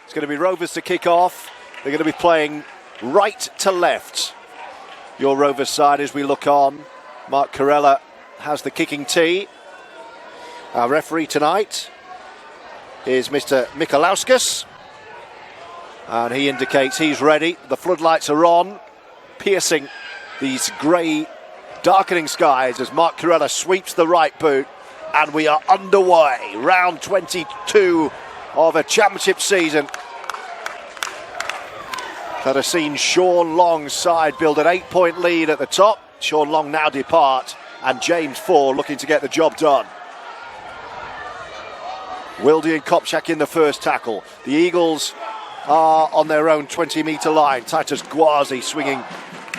It's going to be Rovers to kick off. They're going to be playing right to left. Your Rovers side as we look on. Mark Corella has the kicking tee. Our referee tonight is Mr. Michalauskas. And he indicates he's ready. The floodlights are on, piercing these grey, darkening skies as Mark Corella sweeps the right boot. And we are underway. Round 22 of a championship season that has seen Sean Long's side build an 8-point lead at the top. Sean Long now depart, and James Ford looking to get the job done. Wildy and Kopchak in the first tackle. The Eagles are on their own 20-metre line. Titus Gwazi swinging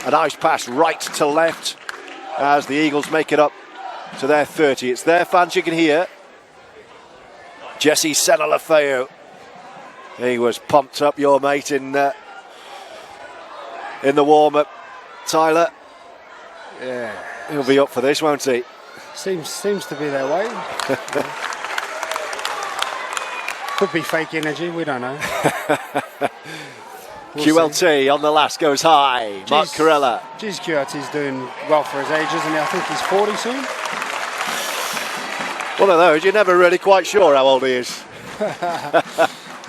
a nice pass right to left as the Eagles make it up to their 30. It's their fans you can hear. Jesse Senalafeu. He was pumped up, your mate, in the warm-up. Tyler, yeah, he'll be up for this, won't he? Seems to be their way. Could be fake energy, we don't know. QLT see. On the last goes high. Mark Corella. Geez, QLT's doing well for his age, isn't he? I think he's 40 soon. One of those, you're never really quite sure how old he is.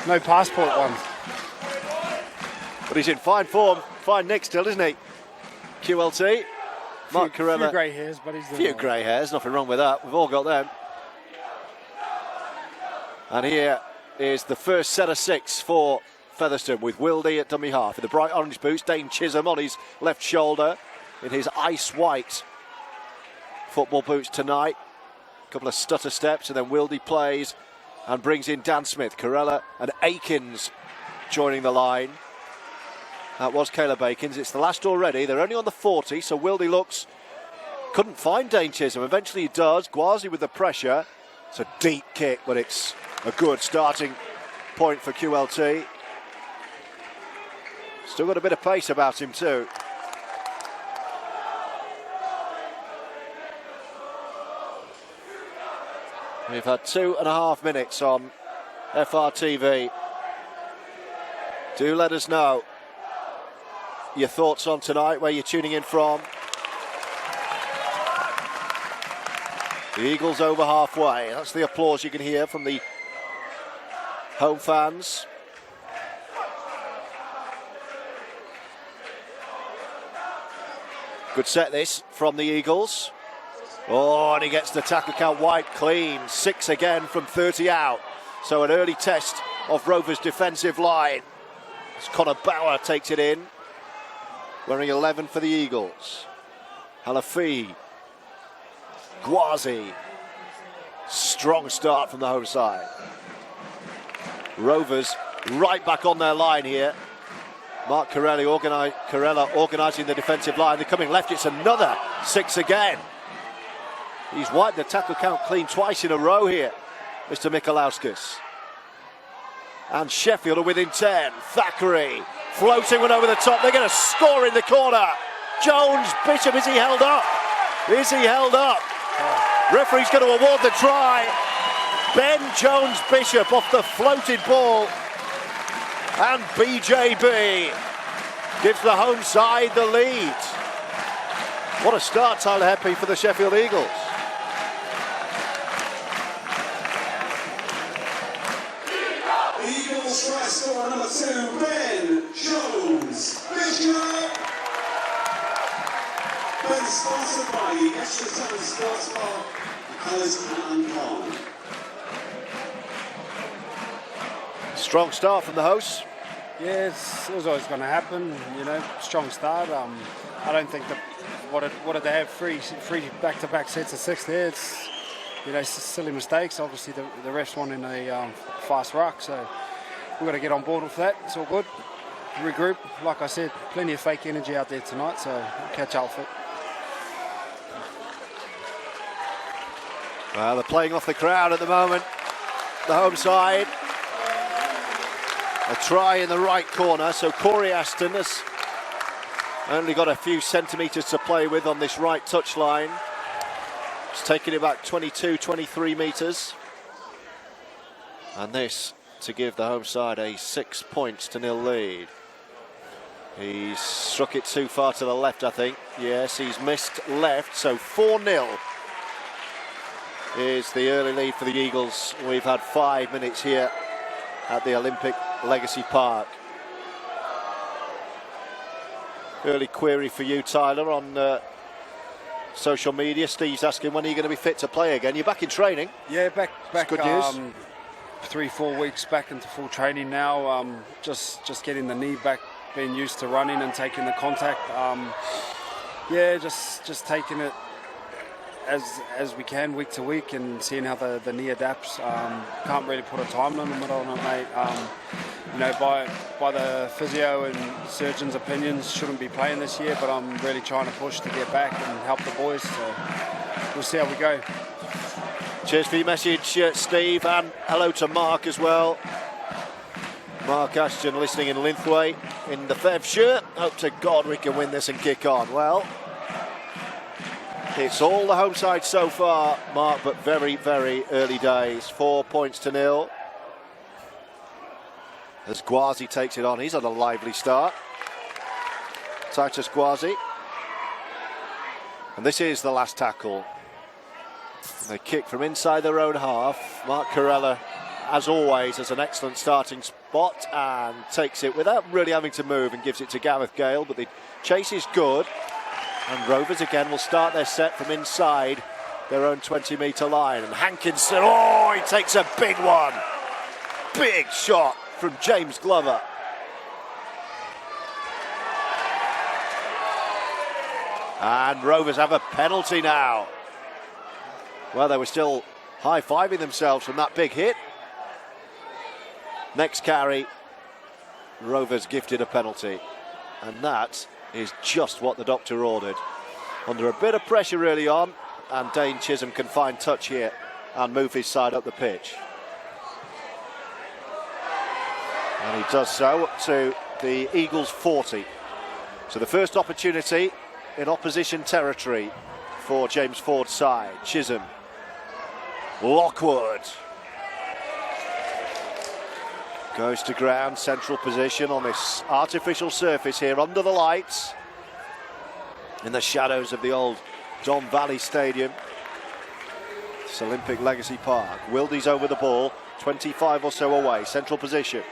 No passport ones. But he's in fine form, fine nick still, isn't he? QLT. Mark Corella. Few grey hairs, but he's doing few well. grey hairs, nothing wrong with that. We've all got them. And here is the first set of 6 for Featherstone with Wildy at dummy half. In the bright orange boots, Dane Chisholm on his left shoulder in his ice white football boots tonight. A couple of stutter steps, and then Wildy plays and brings in Dan Smith. Corella and Akins joining the line. That was Caleb Akins. It's the last already. They're only on the 40, so Wildy looks... Couldn't find Dane Chisholm. Eventually he does. Gwazi with the pressure. It's a deep kick, but it's a good starting point for QLT. Still got a bit of pace about him too. We've had 2.5 minutes on FRTV. Do let us know your thoughts on tonight, where you're tuning in from. The Eagles over halfway. That's the applause you can hear from the home fans. Good set this from the Eagles. Oh, and he gets the tackle count wide clean. 6 again from 30 out. So an early test of Rovers' defensive line. As Connor Bauer takes it in. Wearing 11 for the Eagles. Halafi. Gwazi. Strong start from the home side. Rovers right back on their line here. Mark Corella organising the defensive line. They're coming left. It's another 6 again. He's wiped the tackle count clean twice in a row here, Mr. Michalauskas. And Sheffield are within 10. Thackeray floating one over the top. They're going to score in the corner. Jones, Bishop, is he held up? Is he held up? Referee's going to award the try. Ben Jones Bishop off the floated ball. And BJB gives the home side the lead. What a start, Tyler Heppy, for the Sheffield Eagles. Eagles try score number 2, Ben Jones Bishop. Ben sponsored by the Extra Time Sports Bar, Colours and Con. Strong start from the hosts. Yeah, it was always going to happen. You know, strong start. I don't think that what did they have? Three back-to-back sets of 6 there. It's, you know, silly mistakes. Obviously, the refs wanting a fast ruck, so we've got to get on board with that. It's all good. Regroup. Like I said, plenty of fake energy out there tonight, so we'll catch up with it. Well, they're playing off the crowd at the moment. The home side. A try in the right corner, so Corey Aston has only got a few centimetres to play with on this right touchline. It's taking it back 22, 23 metres. And this to give the home side a 6-0 lead. He's struck it too far to the left, I think. Yes, he's missed left, so 4-0 is the early lead for the Eagles. We've had 5 minutes here at the Olympic Legacy Park. Early query for you, Tyler, on social media. Steve's asking, when are you going to be fit to play again? You're back in training. Yeah, back. Good news. 3-4 weeks back into full training now. Just getting the knee back, being used to running and taking the contact. Yeah, just taking it as we can week to week and seeing how the knee adapts. Can't really put a time limit on it, mate. You know, by the physio and surgeon's opinions, shouldn't be playing this year, but I'm really trying to push to get back and help the boys. So we'll see how we go. Cheers for your message, Steve, and hello to Mark as well. Mark Ashton listening in Linthwaite in the Fev shirt. Hope to God we can win this and kick on. Well, it's all the home side so far, Mark, but very, very early days. 4-0. As Gwazi takes it on, he's on a lively start. Titus Gwazi. And this is the last tackle. They kick from inside their own half. Mark Corella, as always, has an excellent starting spot and takes it without really having to move and gives it to Gareth Gale, but the chase is good. And Rovers again will start their set from inside their own 20-metre line. And Hankinson, oh, he takes a big one. Big shot from James Glover. And Rovers have a penalty now. Well, they were still high-fiving themselves from that big hit. Next carry, Rovers gifted a penalty. And that is just what the doctor ordered. Under a bit of pressure early on, and Dane Chisholm can find touch here and move his side up the pitch. And he does so up to the Eagles 40. So the first opportunity in opposition territory for James Ford's side. Chisholm. Lockwood. Goes to ground, central position on this artificial surface here under the lights. In the shadows of the old Don Valley Stadium. It's Olympic Legacy Park. Wildy's over the ball, 25 or so away, central position.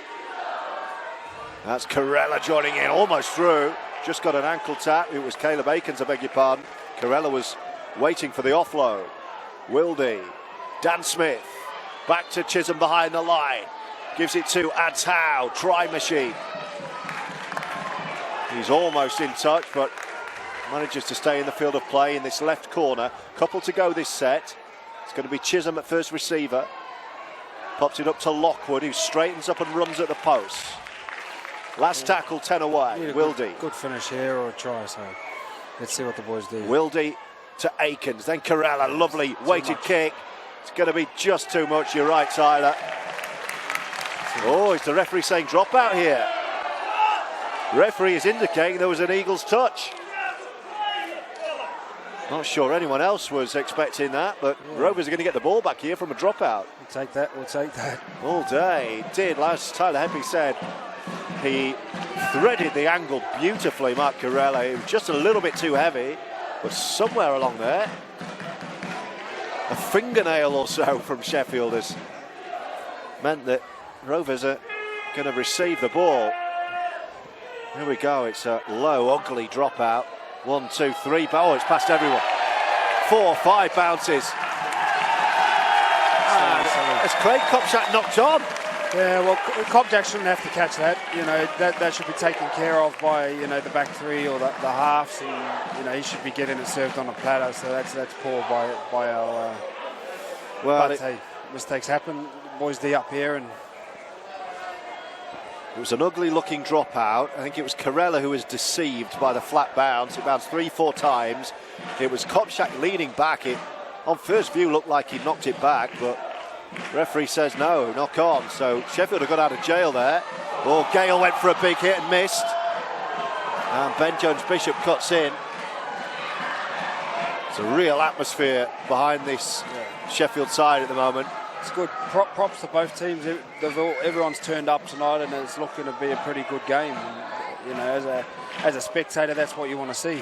That's Corella joining in, almost through. Just got an ankle tap. It was Caleb Aikens, I beg your pardon. Corella was waiting for the offload. Wildy. Dan Smith. Back to Chisholm behind the line. Gives it to Ads Howe. Try machine. He's almost in touch, but manages to stay in the field of play in this left corner. Couple to go this set. It's going to be Chisholm at first receiver. Pops it up to Lockwood, who straightens up and runs at the post. Last tackle, 10 away. Wildy. Good finish here or a try, so let's see what the boys do. Wildy to Aikens, then Corella, lovely weighted kick. It's going to be just too much, you're right, Tyler. Oh, is the referee saying drop out here? The referee is indicating there was an Eagles touch. Not sure anyone else was expecting that, but Rovers are going to get the ball back here from a dropout. We'll take that. All day. Did, as Tyler Heppy said. He threaded the angle beautifully, Mark Corella. It was just a little bit too heavy, but somewhere along there, a fingernail or so from Sheffield has meant that Rovers are going to receive the ball. Here we go. It's a low, ugly dropout. 1, 2, 3. Oh, it's past everyone. 4, 5 bounces. And as Craig Kopchak knocked on. Yeah, well, Kopchak shouldn't have to catch that. You know, that should be taken care of by, you know, the back three or the halves, and you know he should be getting it served on a platter. So that's poor by our. Well, hey, mistakes happen. Boys D up here, and it was an ugly-looking dropout. I think it was Corella who was deceived by the flat bounce. It bounced 3-4 times. It was Kopchak leaning back. It, on first view, looked like he knocked it back, but. Referee says no, knock on. So Sheffield have got out of jail there. Oh, Gale went for a big hit and missed. And Ben Jones-Bishop cuts in. It's a real atmosphere behind this Sheffield side at the moment. it's good. Props to both teams. Everyone's turned up tonight, and it's looking to be a pretty good game. And, you know, as a spectator, that's what you want to see.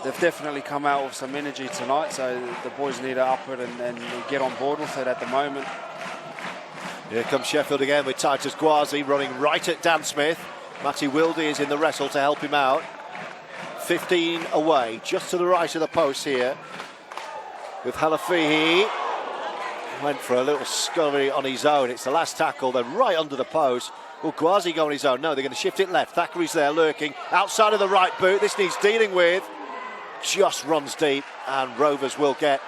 They've definitely come out with some energy tonight, so the boys need to up it and get on board with it at the moment. Here comes Sheffield again with Titus Gwazi running right at Dan Smith. Matty Wilde is in the wrestle to help him out. 15 away, just to the right of the post here. With Halafihi. Went for a little scurry on his own. It's the last tackle, then right under the post. Will Gwazi go on his own? No, they're going to shift it left. Thackeray's there lurking. Outside of the right boot. This needs dealing with. Just runs deep, and Rovers will get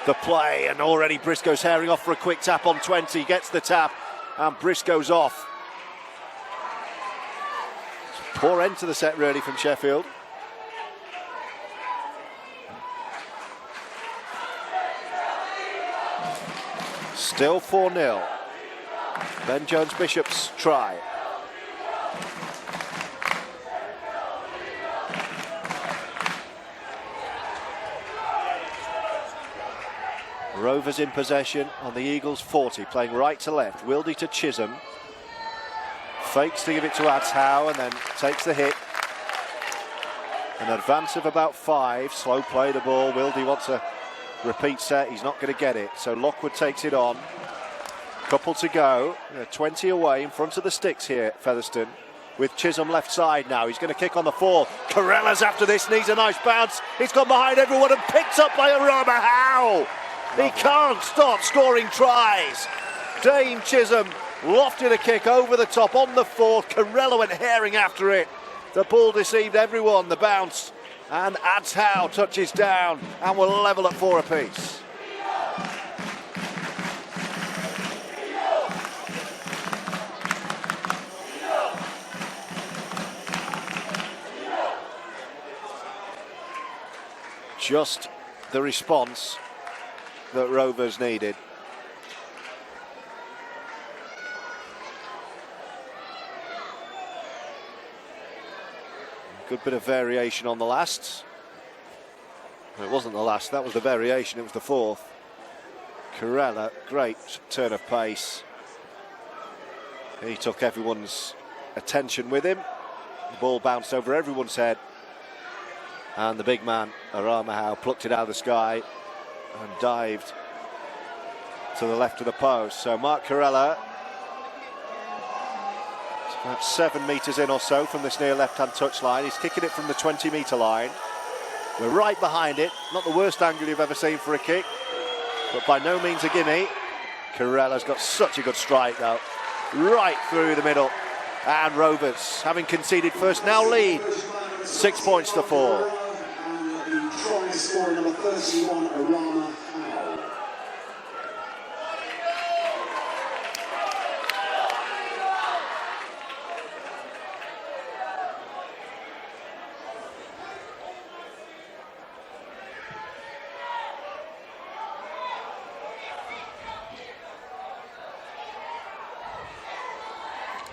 the play. And already Briscoe's herring off for a quick tap on 20. Gets the tap, and Briscoe's off. Poor end to the set, really, from Sheffield. Still 4-0. Ben Jones-Bishop's try. Rovers in possession on the Eagles' 40, playing right to left. Wilde to Chisholm. Fakes to give it to Adshow and then takes the hit. An advance of about 5. Slow play the ball. Wilde wants a repeat set. He's not going to get it. So Lockwood takes it on. Couple to go. 20 away in front of the sticks here at Featherstone. With Chisholm left side now. He's going to kick on the 4. Carella's after this. Needs a nice bounce. He's gone behind everyone and picked up by Arama Howe. He can't stop scoring tries. Dane Chisholm lofted a kick over the top on the 4. Carella went herring after it. The ball deceived everyone, the bounce. And Adshow touches down and will level at 4 apiece. Just the response that Rovers needed. Good bit of variation on the last. It wasn't the last, that was the variation, it was the 4th. Carella, great turn of pace. He took everyone's attention with him. The ball bounced over everyone's head. And the big man, Arama Howe, plucked it out of the sky and dived to the left of the post. So Mark Carella, about 7 metres in or so from this near left-hand touchline. He's kicking it from the 20-metre line. We're right behind it. Not the worst angle you've ever seen for a kick, but by no means a gimme. Carella's got such a good strike, though. Right through the middle. And Rovers, having conceded first, now lead 6 points to 4. The try scorer number 31, Arama Howe.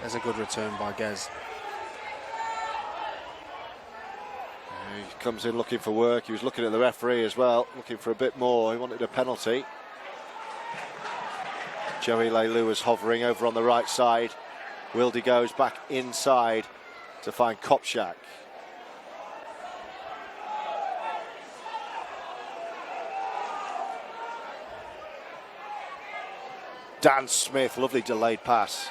That's a good return by Gaz. He comes in looking for work. He was looking at the referee as well, looking for a bit more. He wanted a penalty. Joey Leilu was hovering over on the right side. Wilde goes back inside to find Kopczak. Dan Smith, lovely delayed pass.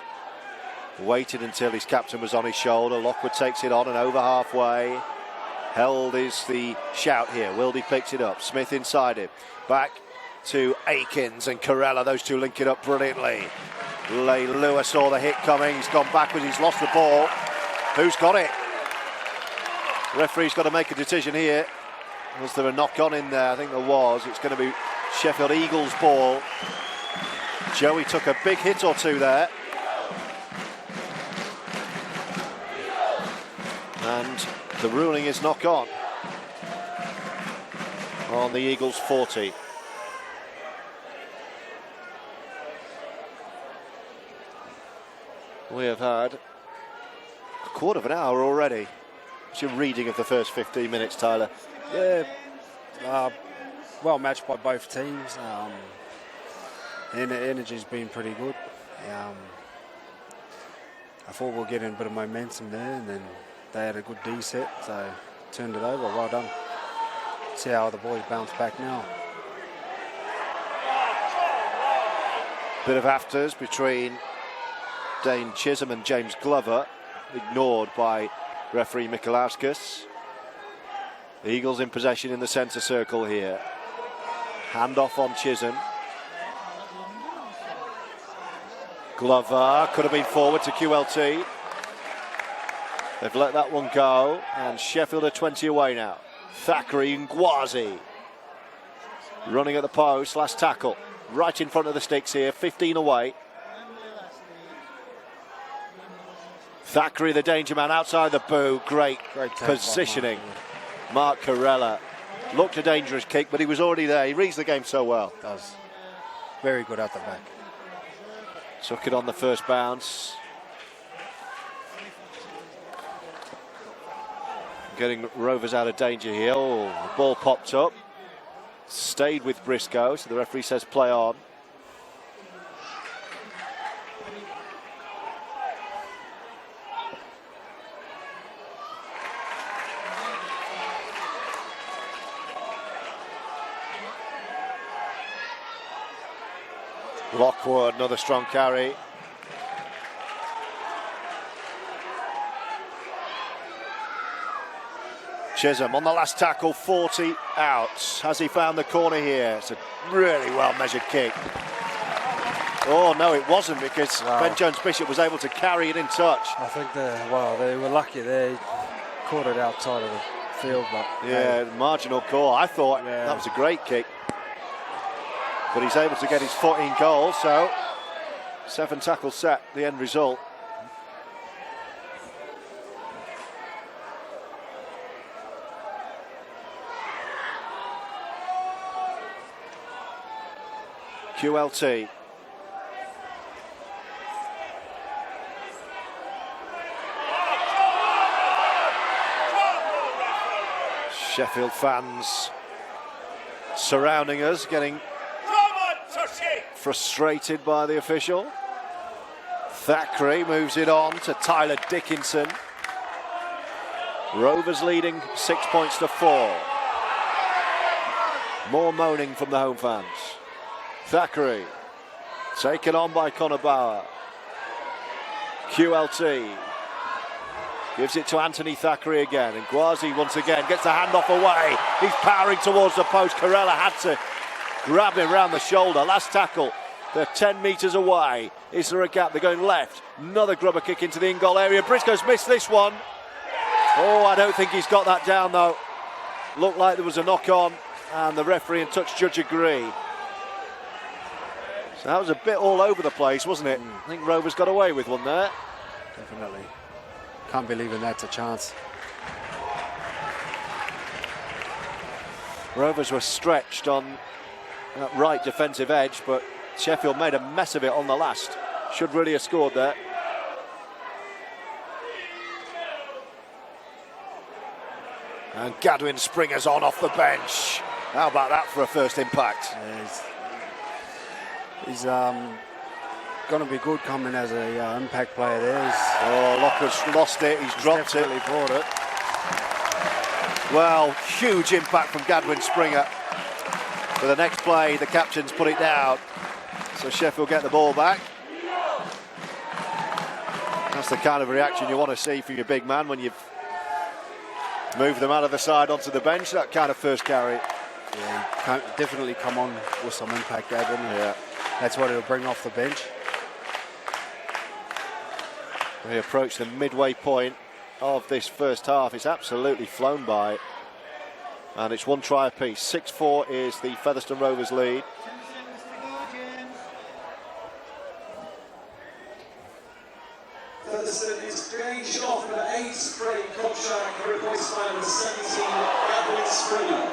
Waited until his captain was on his shoulder. Lockwood takes it on and over halfway. Held is the shout here. Wilde picks it up. Smith inside him. Back to Akins and Carella. Those two link it up brilliantly. Leilua saw the hit coming. He's gone backwards. He's lost the ball. Who's got it? The referee's got to make a decision here. Was there a knock on in there? I think there was. It's going to be Sheffield Eagles' ball. Joey took a big hit or two there. And the ruling is knock on the Eagles' 40. We have had a quarter of an hour already. What's your reading of the first 15 minutes, Tyler? Yeah, well matched by both teams. And the energy's been pretty good. I thought we'll get in a bit of momentum there, and then they had a good D set, so turned it over. Well done. See how the boys bounce back now. Bit of afters between Dane Chisholm and James Glover, ignored by referee Mikalauskas. The Eagles in possession in the centre circle here. Hand off on Chisholm. Glover could have been forward to QLT. They've let that one go, and Sheffield are 20 away now. Thackeray and Gwazi running at the post, last tackle. Right in front of the sticks here, 15 away. Thackeray, the danger man, outside the boot. Great positioning. Mark Corella looked a dangerous kick, but he was already there. He reads the game so well. Does. Very good at the back. Took it on the first bounce. Getting Rovers out of danger here. Oh, the ball popped up. Stayed with Briscoe, so the referee says play on. Lockwood, another strong carry. Chisholm on the last tackle, 40 out. Has he found the corner here? It's a really well measured kick. Oh no, it wasn't, because Ben Jones-Bishop was able to carry it in touch. I think they were lucky they caught it outside of the field, but yeah, marginal call. I thought that was a great kick, but he's able to get his foot in goal. So 7 tackle set, the end result. QLT. Sheffield fans surrounding us, getting frustrated by the official. Thackeray moves it on to Tyler Dickinson. Rovers leading 6 points to 4. More moaning from the home fans. Thackeray taken on by Connor Bauer. QLT gives it to Anthony Thackeray again, and Gwazi once again gets the handoff away. He's powering towards the post. Corella had to grab him round the shoulder. Last tackle. They're 10 metres away. Is there a gap? They're going left. Another grubber kick into the in-goal area. Briscoe's missed this one. Oh, I don't think he's got that down though. Looked like there was a knock on, and the referee and touch judge agree. So that was a bit all over the place, wasn't it? I think Rovers got away with one there. Definitely. Can't believe that's a chance. Rovers were stretched on that right defensive edge, but Sheffield made a mess of it on the last. Should really have scored there. And Gadwin Springer's on off the bench. How about that for a first impact? Yeah, he's going to be good coming as a impact player there. Locker's lost it, he's dropped it. Brought it. Well, huge impact from Gadwin Springer. For the next play, the captain's put it down. So Sheffield get the ball back. That's the kind of reaction you want to see from your big man when you've moved them out of the side onto the bench. That kind of first carry. Yeah, he can definitely come on with some impact, Gadwin. Yeah. That's what he'll bring off the bench. We approach the midway point of this first half. It's absolutely flown by. And it's one try apiece. 6-4 is the Featherstone Rovers lead. Featherstone is finished off with an 8 straight contract, replaced by number 17, Gadwin Springer.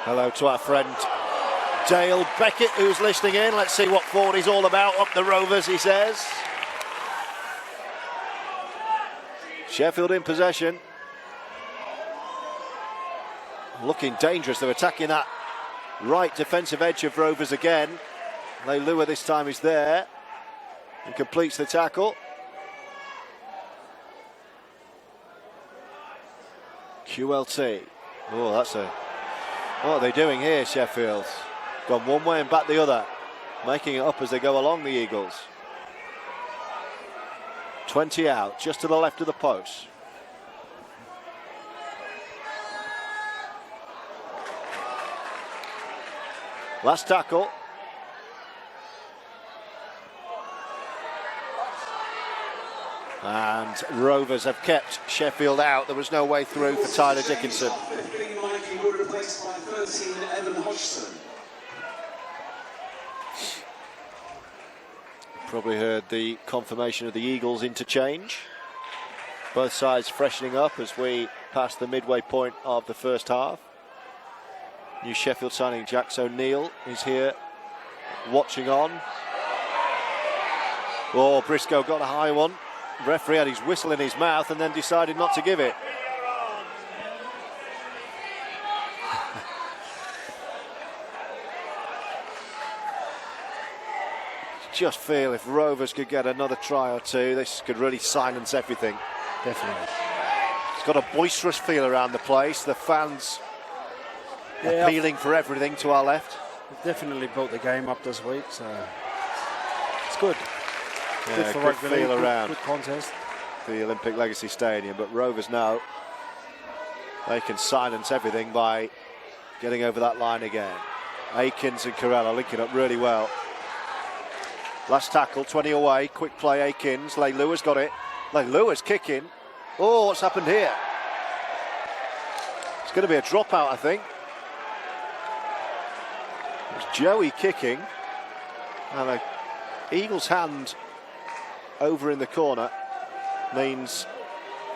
Hello to our friend Dale Beckett, who's listening in. Let's see what 40's all about. Up the Rovers, he says. Sheffield in possession. Looking dangerous. They're attacking that right defensive edge of Rovers again. Leilua this time is there and completes the tackle. QLT. Oh, that's a... What are they doing here, Sheffield? Gone one way and back the other. Making it up as they go along, the Eagles. 20 out, just to the left of the post. Last tackle. And Rovers have kept Sheffield out. There was no way through for Tyler Dickinson. Replaced by 13, Evan Hodgson. Probably heard the confirmation of the Eagles interchange. Both sides freshening up as we pass the midway point of the first half. New Sheffield signing Jax O'Neill is here watching on. Oh, Briscoe got a high one. Referee had his whistle in his mouth and then decided not to give it. Just feel if Rovers could get another try or two, this could really silence everything. Definitely. It's got a boisterous feel around the place. The fans appealing for everything to our left. Definitely built the game up this week, so it's good. Yeah, good for good rugby feel league, around good contest. The Olympic Legacy Stadium, but Rovers know they can silence everything by getting over that line again. Akins and Corella linking up really well. Last tackle, 20 away, quick play, Akins. Leilua's got it. Leilua's kicking. Oh, what's happened here? It's going to be a dropout, I think. It's Joey kicking. And an Eagles hand over in the corner means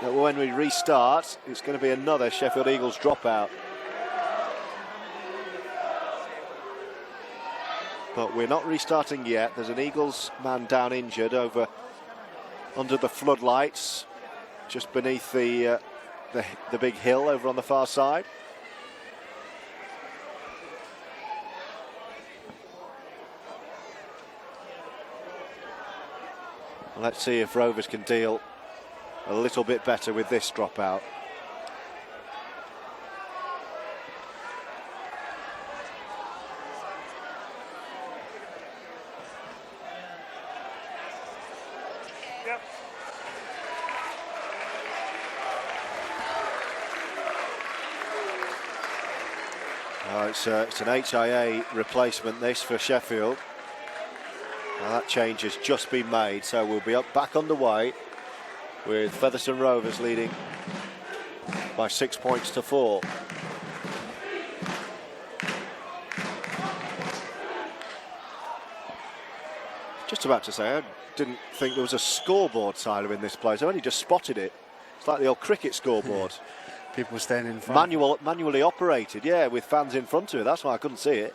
that when we restart, it's going to be another Sheffield Eagles dropout. But we're not restarting yet. There's an Eagles man down injured over under the floodlights, just beneath the big hill over on the far side. Let's see if Rovers can deal a little bit better with this dropout. It's an HIA replacement, this, for Sheffield. Now that change has just been made, so we'll be back underway with Featherstone Rovers leading by 6 points to 4. Just about to say, I didn't think there was a scoreboard, Tyler, in this place. I only just spotted it. It's like the old cricket scoreboard. People standing in front. Manually operated, yeah, with fans in front of it. That's why I couldn't see it.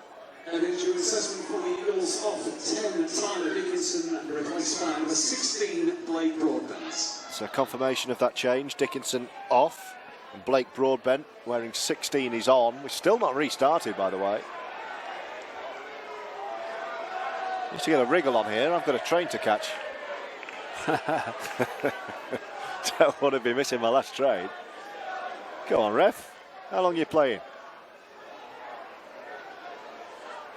And injury assessment for the Eagles off 10, Tyler Dickinson, replaced by number 16, Blake Broadbent. So confirmation of that change. Dickinson off, and Blake Broadbent wearing 16 is on. We're still not restarted, by the way. Just to get a wriggle on here, I've got a train to catch. Don't want to be missing my last train. Go on, ref. How long are you playing?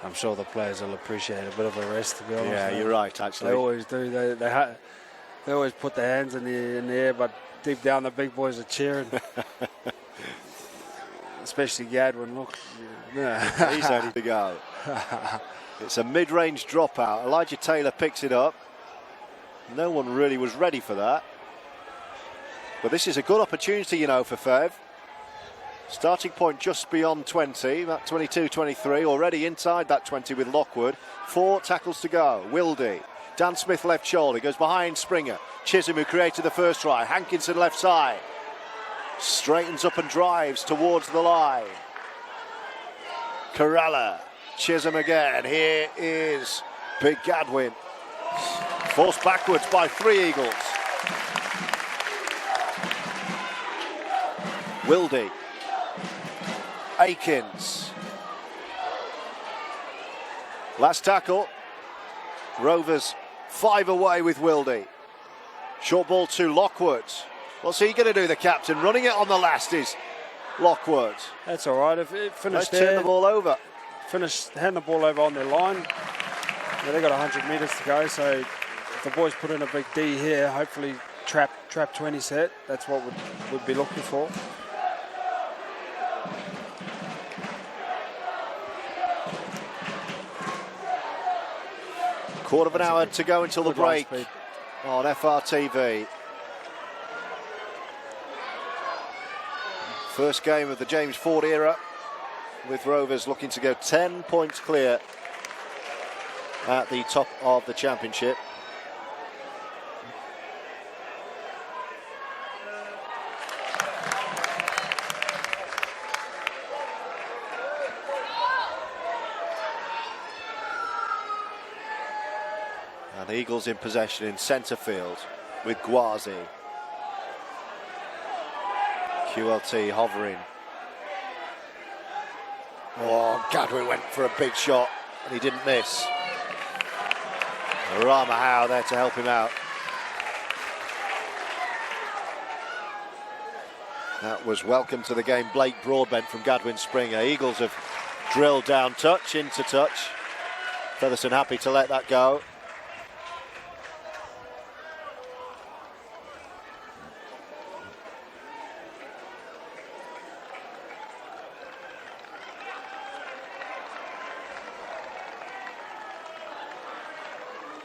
I'm sure the players will appreciate a bit of a rest, to be honest. Yeah, you're right, actually. They always do. They always put their hands in the air, but deep down the big boys are cheering. Especially Gadwin. Look, he's ready to go. It's a mid-range dropout. Elijah Taylor picks it up. No one really was ready for that. But this is a good opportunity, you know, for Fev. Starting point just beyond 20, about 22-23, already inside that 20 with Lockwood. 4 tackles to go. Wildy, Dan Smith left shoulder, goes behind Springer. Chisholm, who created the first try. Hankinson left side. Straightens up and drives towards the line. Corella, Chisholm again. Here is Big Gadwin. Forced backwards by 3 Eagles. Wildy. Akins. Last tackle. Rovers 5 away with Wildy. Short ball to Lockwood. What's he going to do, the captain? Running it on the last is Lockwood. That's all right. If it finished Let's turn the ball over. Hand the ball over on their line. Yeah, they've got 100 metres to go, so if the boys put in a big D here, hopefully trap 20 set. That's what we'd be looking for. Quarter of an hour to go until the Good line break speed. on FRTV. First game of the James Ford era, with Rovers looking to go 10 points clear at the top of the championship. And the Eagles in possession in centre field with Gwazi. QLT hovering. Oh, Gadwin went for a big shot and he didn't miss. Rama Howe there to help him out. That was welcome to the game Blake Broadbent from Gadwin Springer. Eagles have drilled down touch into touch. Featherstone happy to let that go.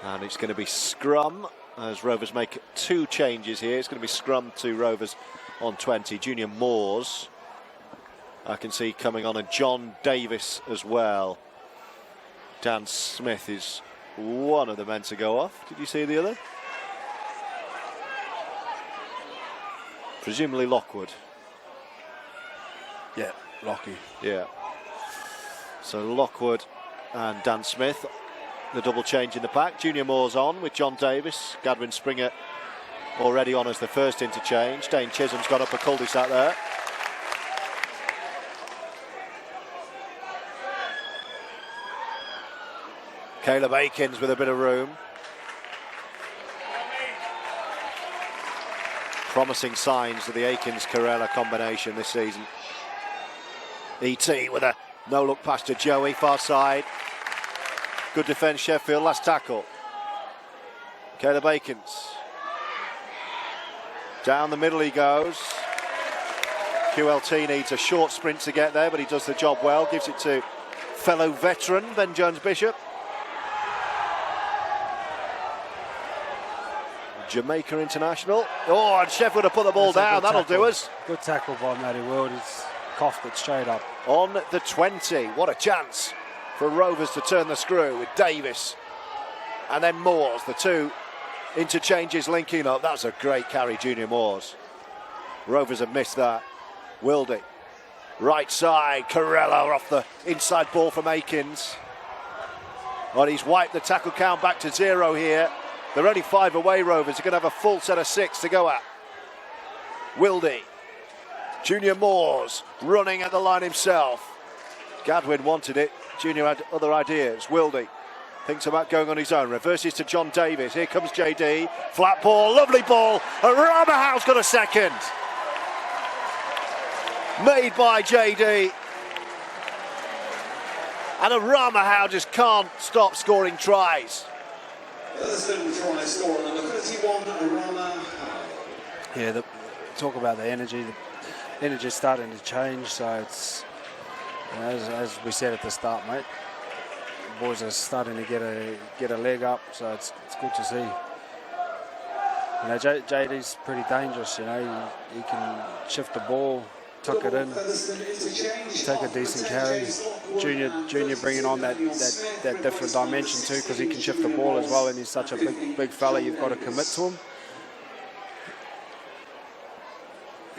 And it's going to be scrum as Rovers make 2 changes here. It's going to be scrum to Rovers on 20. Junior Moores, I can see coming on, and John Davis as well. Dan Smith is one of the men to go off. Did you see the other? Presumably Lockwood. Yeah, Lockie. Yeah. So Lockwood and Dan Smith. The double change in the pack. Junior Moore's on with John Davis. Gadwin Springer already on as the first interchange. Dane Chisholm's got up a cul-de-sac there. Caleb Akins with a bit of room. Promising signs of the Akins-Carella combination this season. E.T. with a no-look pass to Joey, far side. Good defence, Sheffield. Last tackle. Caleb Akins. Down the middle he goes. QLT needs a short sprint to get there, but he does the job well. Gives it to fellow veteran Ben Jones-Bishop. Jamaica international. Oh, and Sheffield have put the ball down. That'll do us. Good tackle by Matty World. He's coughed it straight up. On the 20. What a chance for Rovers to turn the screw with Davis and then Moores. The 2 interchanges linking up. That's a great carry, Junior Moores. Rovers have missed that. Wildy. Right side. Carella off the inside ball from Akins. Well, he's wiped the tackle count back to 0 here. They're only 5 away, Rovers. They're going to have a full set of 6 to go at. Wildy. Junior Moores running at the line himself. Gadwin wanted it. Junior had other ideas. Wildy thinks about going on his own. Reverses to John Davis. Here comes JD. Flat ball. Lovely ball. Rama Howe's got a second. Made by JD. And Rama Howe just can't stop scoring tries. Featherstone try score on number 31, Rama. Yeah, talk about the energy. The energy's starting to change, so it's, you know, as we said at the start, mate, the boys are starting to get a leg up, so it's good to see. You know, JD's pretty dangerous. You know, he can shift the ball, tuck it in, take a decent carry. Junior bringing on that different dimension too, because he can shift the ball as well, and he's such a big fella. You've got to commit to him.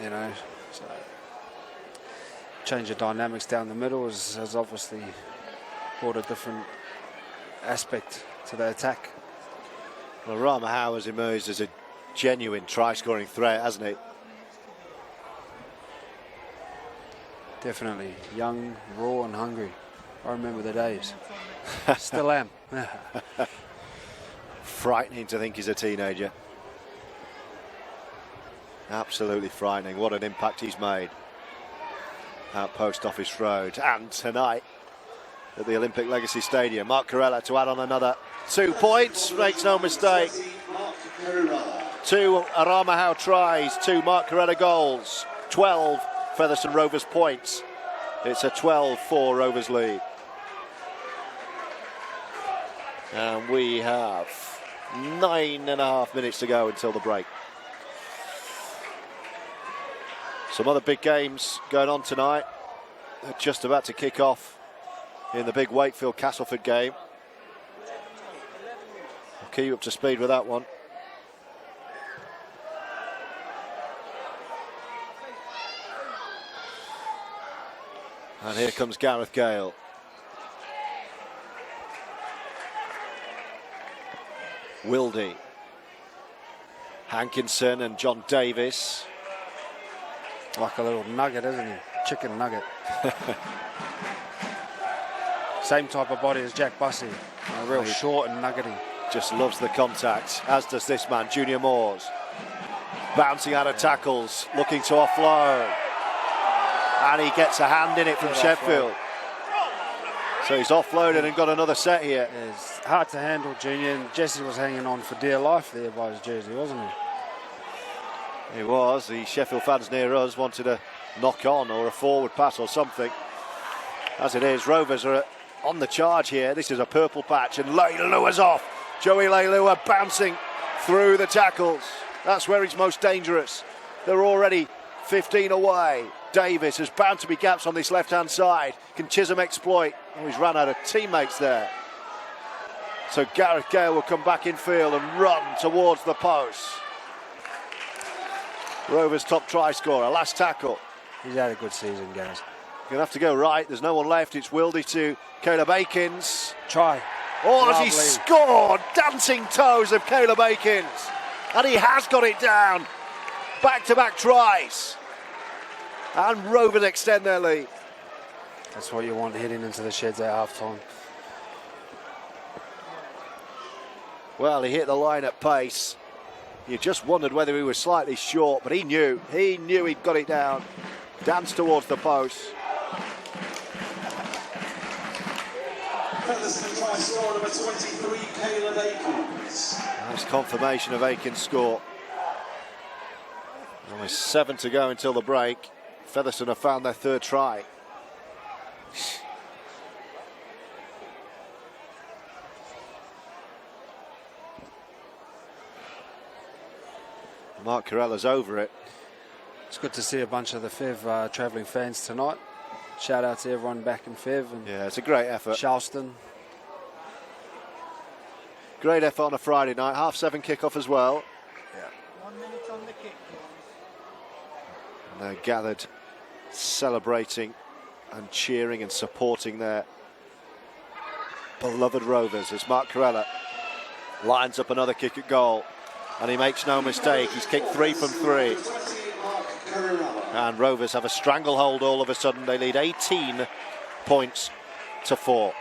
You know, so change of dynamics down the middle has obviously brought a different aspect to the attack. Well, Rama Howe has emerged as a genuine try-scoring threat, hasn't he? Definitely. Young, raw and hungry. I remember the days. Still am. Frightening to think he's a teenager. Absolutely frightening. What an impact he's made at Post Office Road and tonight at the Olympic Legacy Stadium. Mark Corella to add on another 2 points, makes no mistake. 2 Arama Howe tries, 2 Mark Corella goals, 12 Featherstone Rovers points. It's a 12-4 Rovers lead. And we have 9.5 minutes to go until the break. Some other big games going on tonight. They're just about to kick off in the big Wakefield Castleford game. I'll keep you up to speed with that one. And here comes Gareth Gale. Wildy. Hankinson and John Davis. Like a little nugget, isn't he? Chicken nugget. Same type of body as Jack Bussey. Real short and nuggety. Just loves the contact, as does this man, Junior Moores. Bouncing out of tackles, looking to offload. And he gets a hand in it from Sheffield. So he's offloaded and got another set here. Yeah, it's hard to handle, Junior. And Jesse was hanging on for dear life there by his jersey, wasn't he? He was. The Sheffield fans near us wanted a knock on or a forward pass or something. As it is, Rovers are on the charge here. This is a purple patch and Leilua's off. Joey Leilua bouncing through the tackles. That's where he's most dangerous. They're already 15 away. Davis, there's bound to be gaps on this left-hand side. Can Chisholm exploit? Oh, he's run out of teammates there. So Gareth Gale will come back in field and run towards the post. Rovers' top try scorer, last tackle. He's had a good season, guys. Going to have to go right. There's no one left. It's Wildy to Caleb Akins. Try. Oh, as he scored! Dancing toes of Caleb Akins. And he has got it down. Back-to-back tries. And Rovers extend their lead. That's what you want heading into the sheds at half-time. Well, he hit the line at pace. You just wondered whether he was slightly short, but he knew he'd got it down. Danced towards the post. Featherstone try scorer number 23, Caleb Akins. That's confirmation of Akins' score. Only 7 to go until the break. Featherstone have found their 3rd try. Mark Corella's over it. It's good to see a bunch of the Fev travelling fans tonight. Shout out to everyone back in Fev. And yeah, it's a great effort. Charleston. Great effort on a Friday night. 7:30 kickoff as well. Yeah. 1 minute on the kick. And they're gathered, celebrating and cheering and supporting their beloved Rovers as Mark Corella lines up another kick at goal. And he makes no mistake. He's kicked 3 from 3. And Rovers have a stranglehold all of a sudden. They lead 18 points to 4.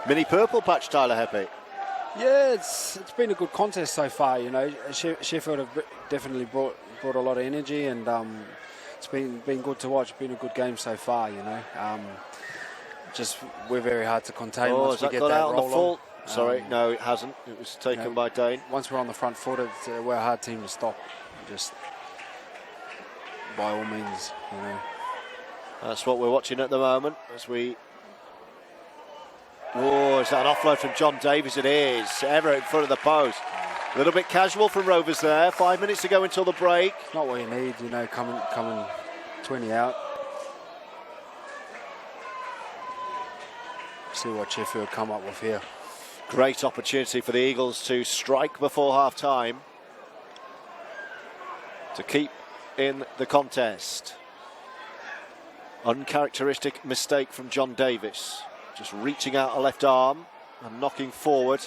Mini purple patch, Tyler Heppy. Yeah, it's been a good contest so far. You know, Sheffield have definitely brought a lot of energy, and it's been good to watch. Been a good game so far. You know, just we're very hard to contain once we get that out on the full? on. Sorry, no, it hasn't. It was taken by Dane. Once we're on the front foot, we're a hard team to stop. Just by all means, you know. That's what we're watching at the moment as we. Oh, is that an offload from John Davis? It is. Ever in front of the post. A little bit casual from Rovers there. 5 minutes to go until the break. Not what you need, you know, coming 20 out. See what Sheffield come up with here. Great opportunity for the Eagles to strike before half-time to keep in the contest. Uncharacteristic mistake from John Davis. Just reaching out a left arm and knocking forward.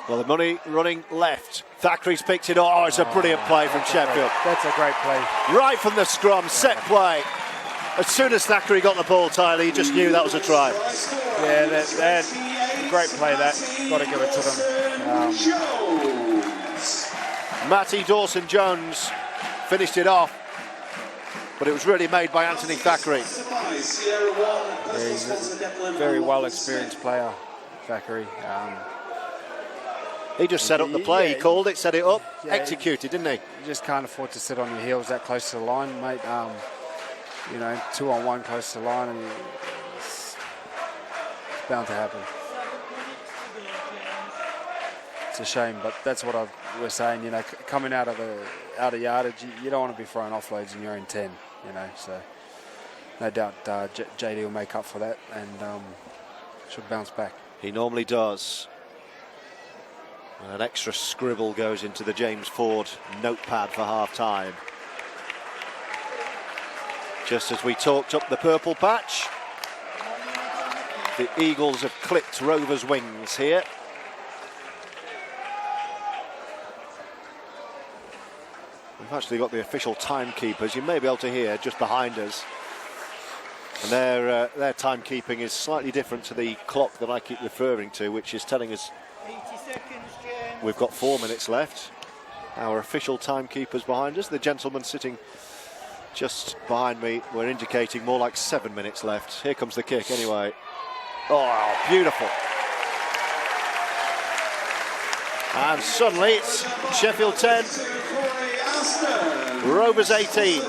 Well, the money running left. Thackeray's picked it up. Oh, it's a brilliant play from Sheffield. That's a great play. Right from the scrum, set play. As soon as Thackeray got the ball, Tyler, you just knew that was a try. Yeah, that's a great play. That got to give it to them. Matty Dawson-Jones finished it off, but it was really made by Anthony Thackeray. Yeah, he's a very well experienced player, Thackeray. He just set up the play. Yeah, he called it, set it up, yeah, executed, didn't he? You just can't afford to sit on your heels that close to the line, mate. 2-on-1 close to the line, and it's bound to happen. It's a shame, but that's what we're saying. You know, coming out of yardage, you don't want to be throwing offloads in your own 10. You know, so no doubt JD will make up for that and should bounce back. He normally does. And an extra scribble goes into the James Ford notepad for half-time. Just as we talked up the purple patch, the Eagles have clipped Rovers' wings here. We've actually got the official timekeepers. You may be able to hear just behind us. And their timekeeping is slightly different to the clock that I keep referring to, which is telling us 80 seconds, James. we've got 4 minutes left. Our official timekeepers behind us, the gentleman sitting just behind me, we're indicating more like 7 minutes left. Here comes the kick anyway. Oh, beautiful. And suddenly it's Sheffield 10, Rovers 18.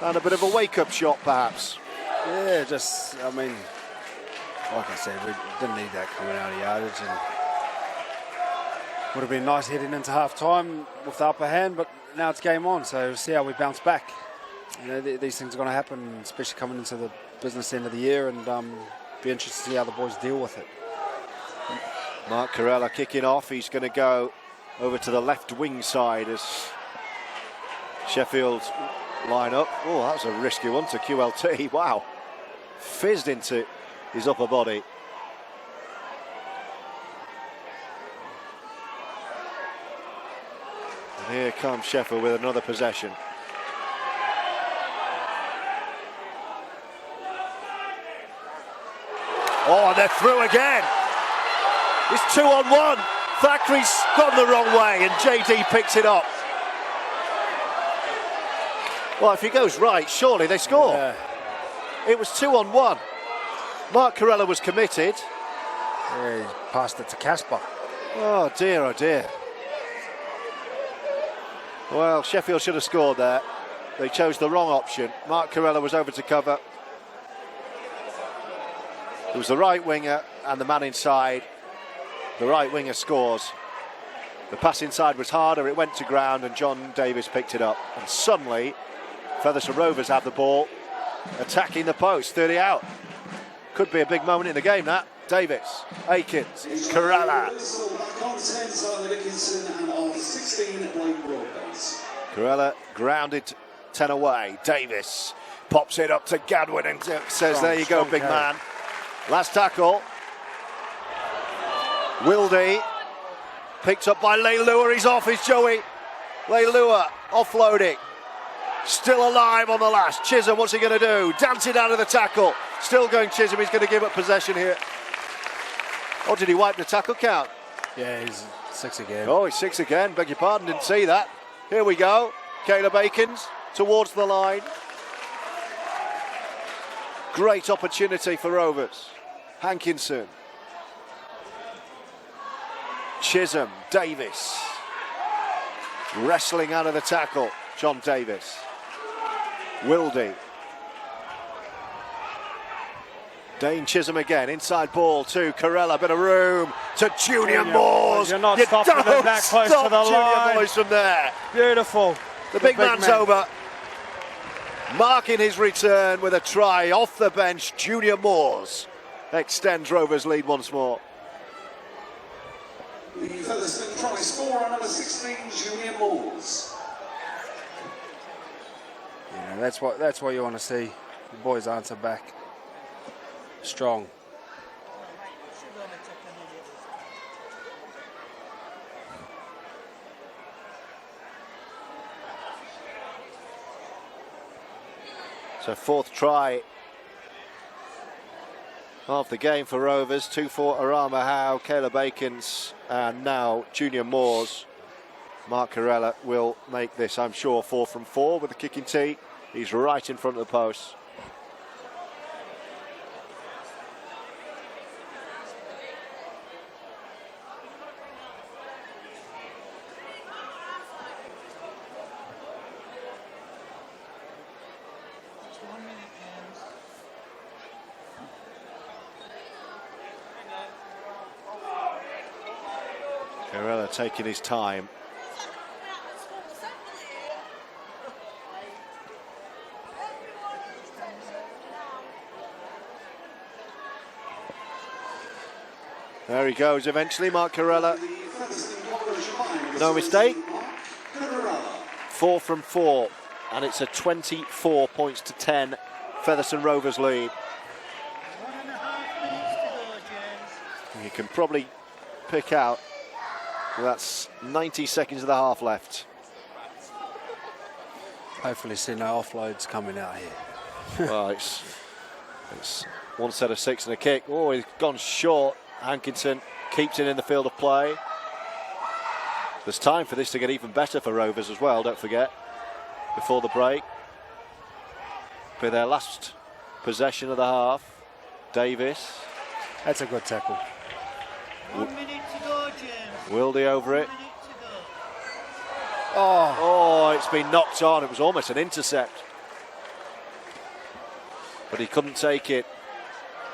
And a bit of a wake-up shot, perhaps. Yeah, I mean, like I said, we didn't need that coming out of yardage, and would have been nice heading into half-time with the upper hand, but now it's game on, so we'll see how we bounce back. You know, these things are going to happen, especially coming into the business end of the year, and be interested to see how the boys deal with it. Mark Corella kicking off. He's going to go over to the left wing side as Sheffield line up. Oh, that was a risky one to QLT. Wow. Fizzed into his upper body. And here comes Sheffield with another possession. Oh, and they're through again. It's 2-on-1. Thackeray's gone the wrong way and JD picks it up. Well, if he goes right, surely they score. Yeah. It was 2-on-1. Mark Corella was committed. Yeah, he passed it to Casper. Oh dear, oh dear. Well, Sheffield should have scored there. They chose the wrong option. Mark Corella was over to cover. It was the right winger and the man inside. The right winger scores. The pass inside was harder, it went to ground and John Davis picked it up. And suddenly, Featherstone Rovers have the ball, attacking the post, 30 out. Could be a big moment in the game, that. Davis, Akins, Corella. Corella grounded 10 away. Davis pops it up to Gadwin and says, there you go, big man. Last tackle. Wildy picked up by Leilua. He's off, is Joey. Leilua offloading. Still alive on the last. Chisholm, what's he going to do? Dancing out of the tackle. Still going Chisholm. He's going to give up possession here. Oh, did he wipe the tackle count? Yeah, he's 6 again. Oh, he's 6 again. Beg your pardon, didn't see that. Here we go. Caleb Akins towards the line. Great opportunity for Rovers. Hankinson. Chisholm, Davis. Wrestling out of the tackle. John Davis. Wildy. Dane Chisholm again, inside ball to Corella, bit of room to Junior Moores. You're not stopping them that close to the Junior line. Moores from there. Beautiful. The big man's over. Marking his return with a try off the bench. Junior Moores extends Rovers' lead once more. The Featherstone try scorer, number 16, Junior Moores. Yeah, that's what you want to see. The boys answer back. strong. So fourth try of the game for Rovers. 2 for Arama Howe, Caleb Akins, and now Junior Moores. Mark Corella will make this, I'm sure, 4 from 4 with the kicking tee. He's right in front of the post. Corella taking his time. There he goes eventually, Mark Corella. No mistake. 4 from 4, and it's a 24 points to 10 Featherstone Rovers lead. 1.5 minutes to go, James. You can probably pick out that's 90 seconds of the half left. Hopefully see no offloads coming out here. Well, it's one set of 6 and a kick. Oh, he's gone short. Hankinson keeps it in the field of play. There's time for this to get even better for Rovers as well, don't forget, before the break. Be their last possession of the half. Davis. That's a good tackle. 1 minute to go, James. Wildy over it. 1 minute to go. Oh, it's been knocked on. It was almost an intercept. But he couldn't take it,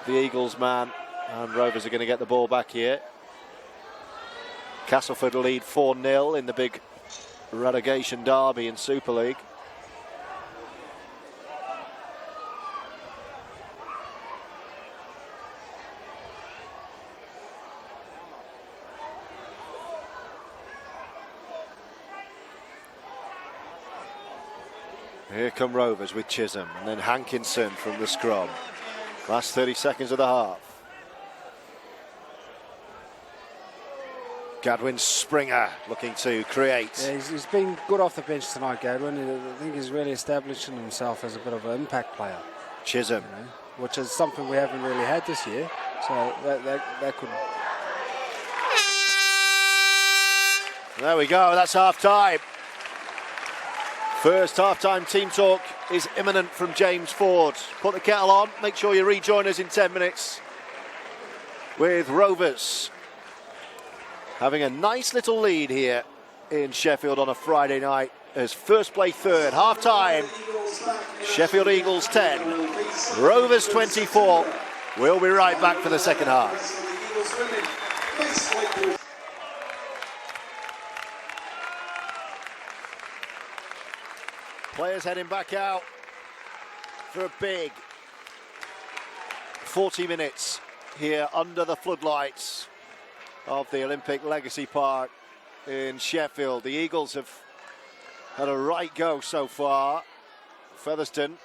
the Eagles man. And Rovers are going to get the ball back here. Castleford lead 4-0 in the big relegation derby in Super League. Here come Rovers with Chisholm and then Hankinson from the scrum. Last 30 seconds of the half. Gadwin Springer looking to create. Yeah, he's been good off the bench tonight, Gadwin. I think he's really establishing himself as a bit of an impact player. Chisholm. You know, which is something we haven't really had this year. So that could... There we go, that's half-time. First half-time team talk is imminent from James Ford. Put the kettle on, make sure you rejoin us in 10 minutes with Rovers having a nice little lead here in Sheffield on a Friday night as first play third. Half-time, Sheffield Eagles 10, Rovers 24. We'll be right back for the second half. Players heading back out for a big 40 minutes here under the floodlights of the Olympic Legacy Park in Sheffield. The Eagles have had a right go so far. Featherstone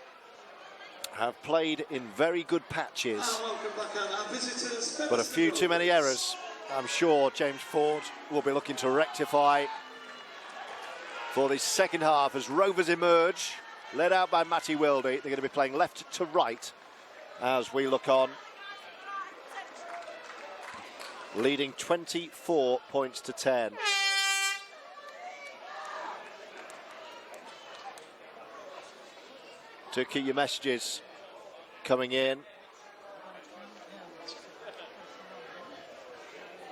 have played in very good patches, but a few too many errors. I'm sure James Ford will be looking to rectify for this second half as Rovers emerge, led out by Matty Wildy. They're going to be playing left to right as we look on. Leading 24 points to 10. To keep your messages coming in.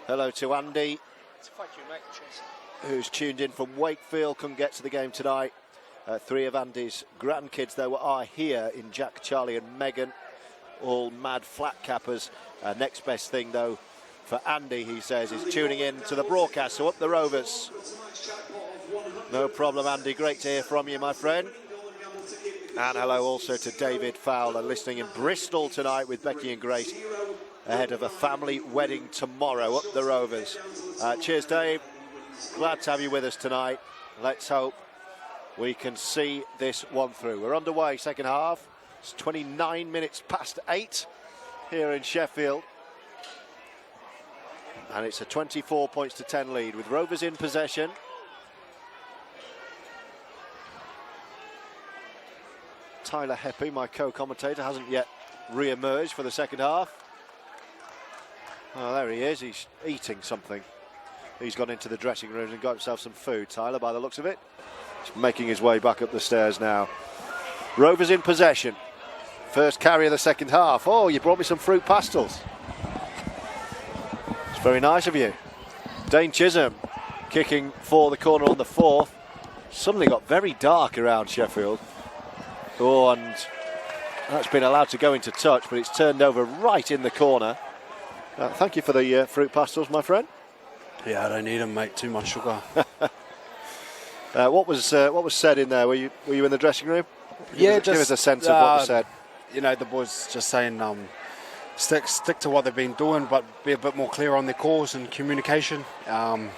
Hello to Andy, who's tuned in from Wakefield, couldn't get to the game tonight. 3 of Andy's grandkids, though, are here in Jack, Charlie and Megan, all mad flat cappers. Next best thing, though, for Andy, he says, is tuning in to the broadcast, so up the Rovers. No problem, Andy, great to hear from you, my friend. And hello also to David Fowler, listening in Bristol tonight with Becky and Grace, ahead of a family wedding tomorrow, up the Rovers. Cheers, Dave. Glad to have you with us tonight. Let's hope we can see this one through. We're underway, second half. It's 29 minutes past 8 here in Sheffield. And it's a 24 points to 10 lead with Rovers in possession. Tyler Heppy, my co-commentator, hasn't yet re-emerged for the second half. Oh, there he is. He's eating something. He's gone into the dressing room and got himself some food, Tyler, by the looks of it. He's making his way back up the stairs now. Rovers in possession. First carry of the second half. Oh, you brought me some fruit pastels. It's very nice of you. Dane Chisholm kicking for the corner on the fourth. Suddenly got very dark around Sheffield. Oh, and that's been allowed to go into touch, but it's turned over right in the corner. Thank you for the fruit pastels, my friend. Yeah, I don't need them, mate. Too much sugar. What was said in there? Were you in the dressing room? Yeah, give us a sense of what was said. You know, the boys just saying stick to what they've been doing, but be a bit more clear on their calls and communication. Come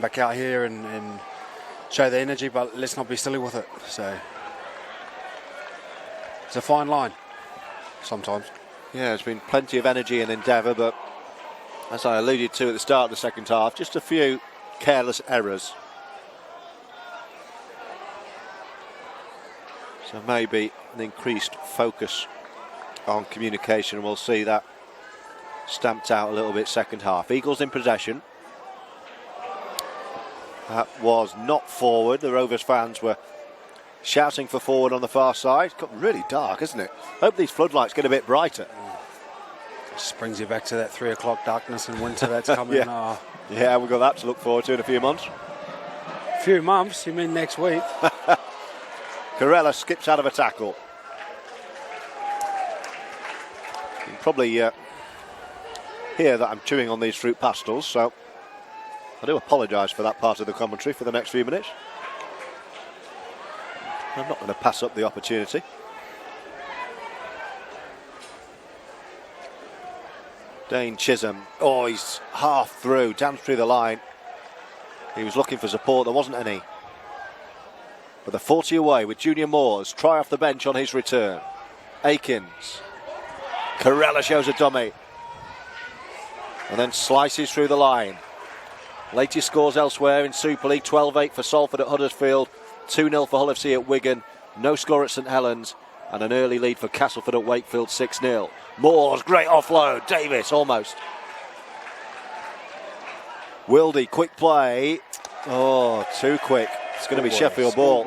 back out here and show the energy, but let's not be silly with it. So it's a fine line sometimes. Yeah, there's been plenty of energy and endeavour, but as I alluded to at the start of the second half, just a few careless errors. So maybe an increased focus on communication, and we'll see that stamped out a little bit second half. Eagles in possession. That was not forward. The Rovers fans were shouting for forward on the far side. It's got really dark, isn't it? Hope these floodlights get a bit brighter. Just brings you back to that 3 o'clock darkness in winter that's coming. Yeah, we've got that to look forward to in a few months. Few months, you mean next week? Corella skips out of a tackle. You can probably hear that I'm chewing on these fruit pastels, so I do apologise for that part of the commentary for the next few minutes. I'm not going to pass up the opportunity. Dane Chisholm, oh, he's half through, danced through the line. He was looking for support, there wasn't any. But the 40 away with Junior Moores, try off the bench on his return. Akins. Corella shows a dummy. And then slices through the line. Latest scores elsewhere in Super League, 12-8 for Salford at Huddersfield, 2-0 for Hull FC at Wigan, no score at St Helens, and an early lead for Castleford at Wakefield, 6-0. Moores, great offload. Davis, almost. Wildy, quick play. Oh, too quick. It's going to be Sheffield ball.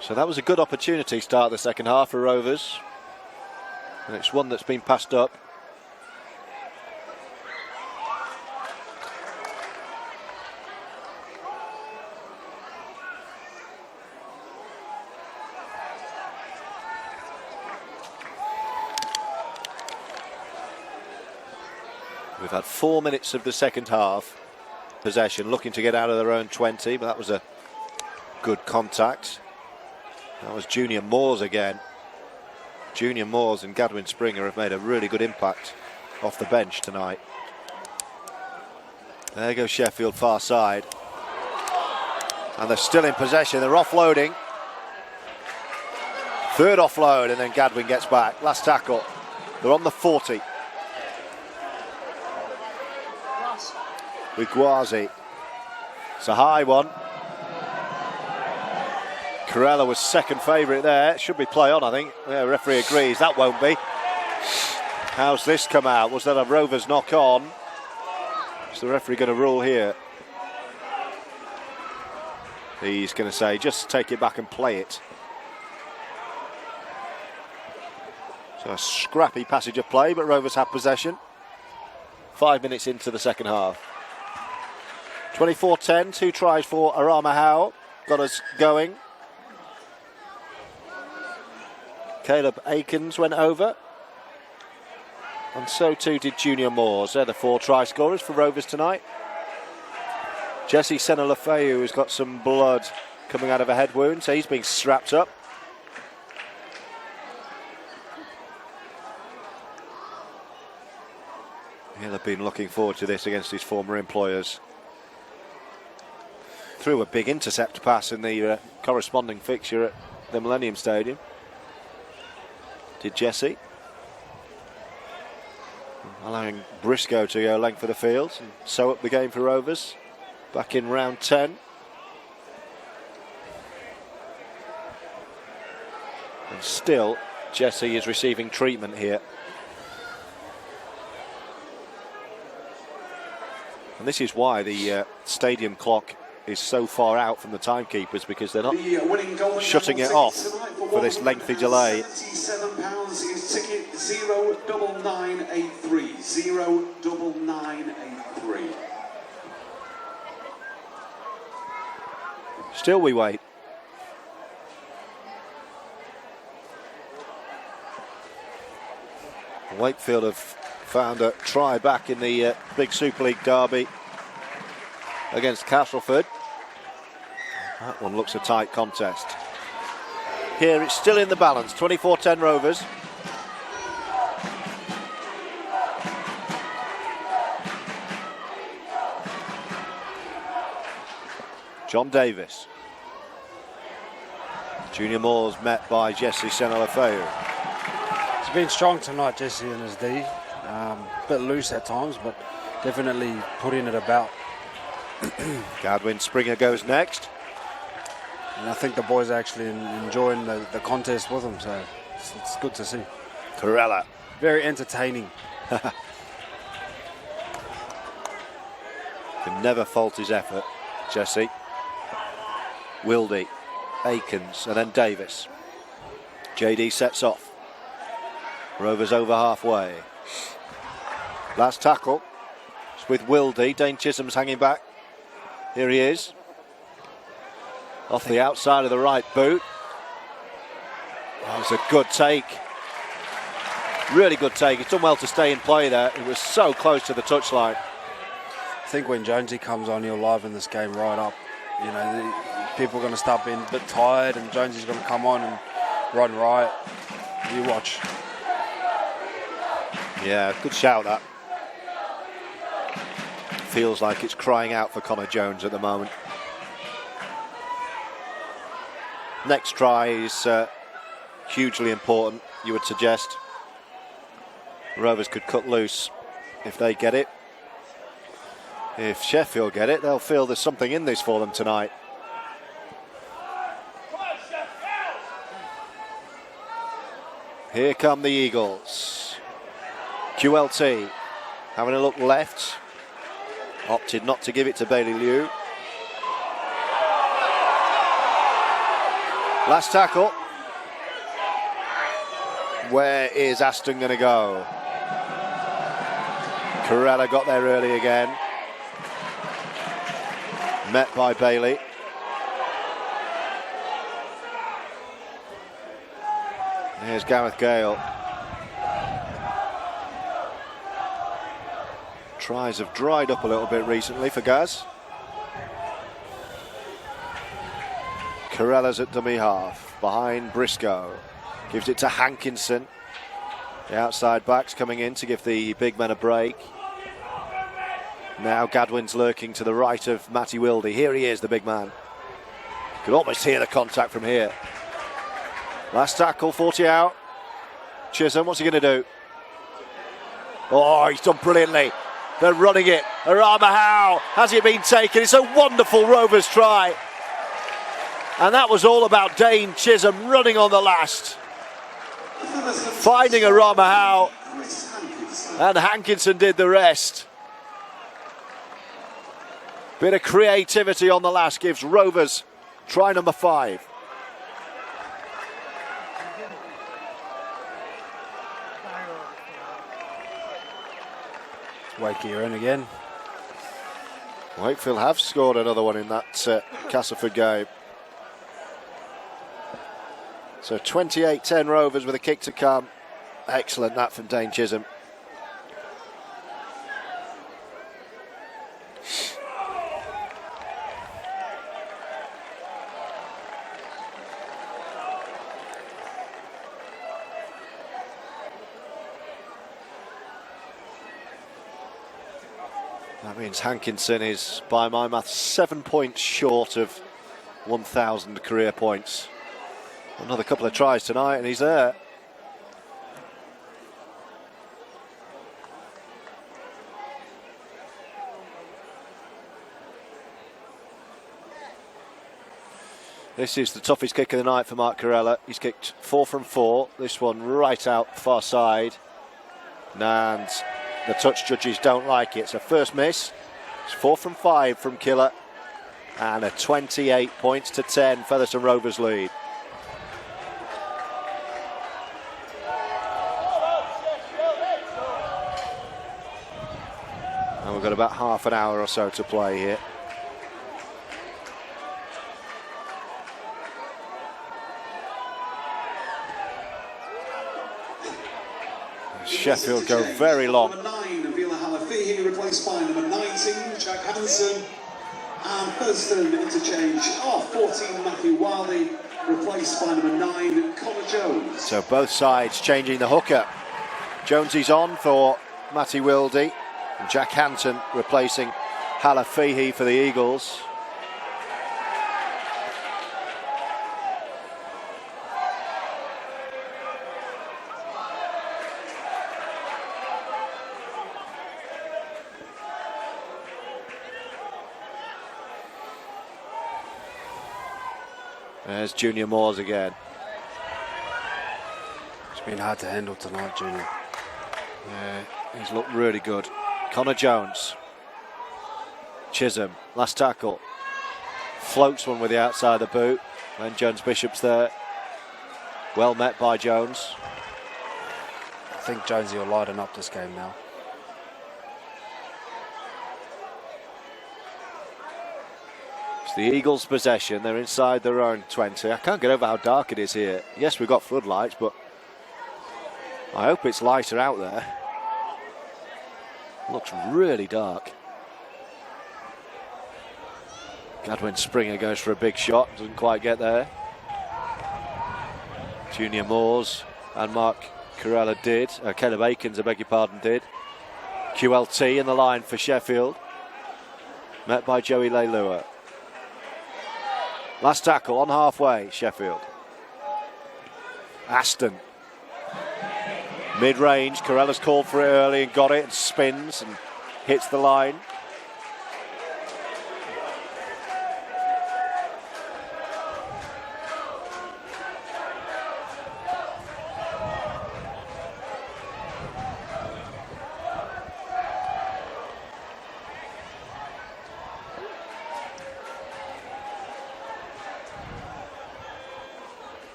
So that was a good opportunity start the second half for Rovers. And it's one that's been passed up. We've had 4 minutes of the second half. Possession, looking to get out of their own 20, but that was a good contact. That was Junior Moores again. Junior Moores and Gadwin Springer have made a really good impact off the bench tonight. There goes Sheffield far side. And they're still in possession. They're offloading. Third offload, and then Gadwin gets back. Last tackle. They're on the 40. With Gwazi. It's a high one. Corella was second favourite there. Should be play on, I think. Yeah, referee agrees. That won't be. How's this come out? Was that a Rovers knock on? Is the referee going to rule here? He's going to say, just take it back and play it. So a scrappy passage of play, but Rovers have possession. 5 minutes into the second half. 24-10, 2 tries for Arama Howe. Got us going. Caleb Akins went over. And so too did Junior Moores. They're the 4 try scorers for Rovers tonight. Jesse Senna-Lafayette has got some blood coming out of a head wound, so he's being strapped up. He'll have been looking forward to this against his former employers. Threw a big intercept pass in the corresponding fixture at the Millennium Stadium. Did Jesse. Allowing Briscoe to go length for the field and sew up the game for Rovers. Back in round 10. And still, Jesse is receiving treatment here. And this is why the stadium clock is so far out from the timekeepers, because they're not shutting it off for this lengthy delay. £77 is ticket 09983. 09983. Still we wait. Wakefield have found a try back in the big Super League derby against Castleford. That one looks a tight contest. Here it's still in the balance, 24-10 Rovers. John Davis. Junior Moore's met by Jesse Senalafeu. He's been strong tonight, Jesse, in his D. A bit loose at times, but definitely putting it about. Gadwin Springer goes next. And I think the boys are actually enjoying the contest with him, so it's good to see. Corella. Very entertaining. Can never fault his effort, Jesse. Wildy, Akins, and then Davis. JD sets off. Rovers over halfway. Last tackle. It's with Wildy. Dane Chisholm's hanging back. Here he is. Off the outside of the right boot. It's a good take. Really good take. He's done well to stay in play there. It was so close to the touchline. I think when Jonesy comes on, he'll liven this game right up. You know, people are going to start being a bit tired, and Jonesy's going to come on and run right. You watch. Yeah, good shout that. Feels like it's crying out for Connor Jones at the moment. Next try is hugely important, you would suggest. Rovers could cut loose if they get it. If Sheffield get it, they'll feel there's something in this for them tonight. Here come the Eagles. QLT having a look left. Opted not to give it to Bailey Liu. Last tackle. Where is Aston going to go? Corella got there early again. Met by Bailey. Here's Gareth Gale. Tries have dried up a little bit recently for Gaz. Corella's at dummy half, behind Briscoe. Gives it to Hankinson. The outside backs coming in to give the big men a break. Now Gadwin's lurking to the right of Matty Wildy. Here he is, the big man. You could almost hear the contact from here. Last tackle, 40 out. Chisholm, what's he going to do? Oh, he's done brilliantly. They're running it. Arama Howe. Has it been taken? It's a wonderful Rovers try. And that was all about Dane Chisholm running on the last. Finding Arama Howe. And Hankinson did the rest. Bit of creativity on the last gives Rovers try number 5. Wakey are in again. Wakefield have scored another one in that Castleford game. So 28-10 Rovers with a kick to come. Excellent that from Dane Chisholm. That means Hankinson is, by my math, 7 points short of 1,000 career points. Another couple of tries tonight and he's there. This is the toughest kick of the night for Mark Corella. He's kicked 4 from 4. This one right out far side. And the touch judges don't like it. So first miss. It's 4 from 5 from Killer. And a 28 points to 10 Featherstone Rovers lead. And we've got about half an hour or so to play here. Sheffield go very long. Number 9, Vila Halafihi, replaced by number 19, Jack Hansen. And Featherstone interchange off 14, Matthew Wiley, replaced by number 9, Connor Jones. So both sides changing the hooker. Jonesy's on for Matty Wildy. And Jack Hansen replacing Halafihi for the Eagles. There's Junior Moores again. It's been hard to handle tonight, Junior. Yeah, he's looked really good. Connor Jones. Chisholm, last tackle. Floats one with the outside of the boot. And Jones Bishop's there. Well met by Jones. I think Jonesy will lighten up this game now. It's the Eagles' possession. They're inside their own 20. I can't get over how dark it is here. Yes, we've got floodlights, but I hope it's lighter out there. Looks really dark. Gadwin Springer goes for a big shot. Doesn't quite get there. Junior Moores and Mark Corella did. Caleb Aikens, I beg your pardon, did. QLT in the line for Sheffield. Met by Joey Leilua. Last tackle on halfway, Sheffield. Aston. Mid-range, Corella's called for it early and got it and spins and hits the line.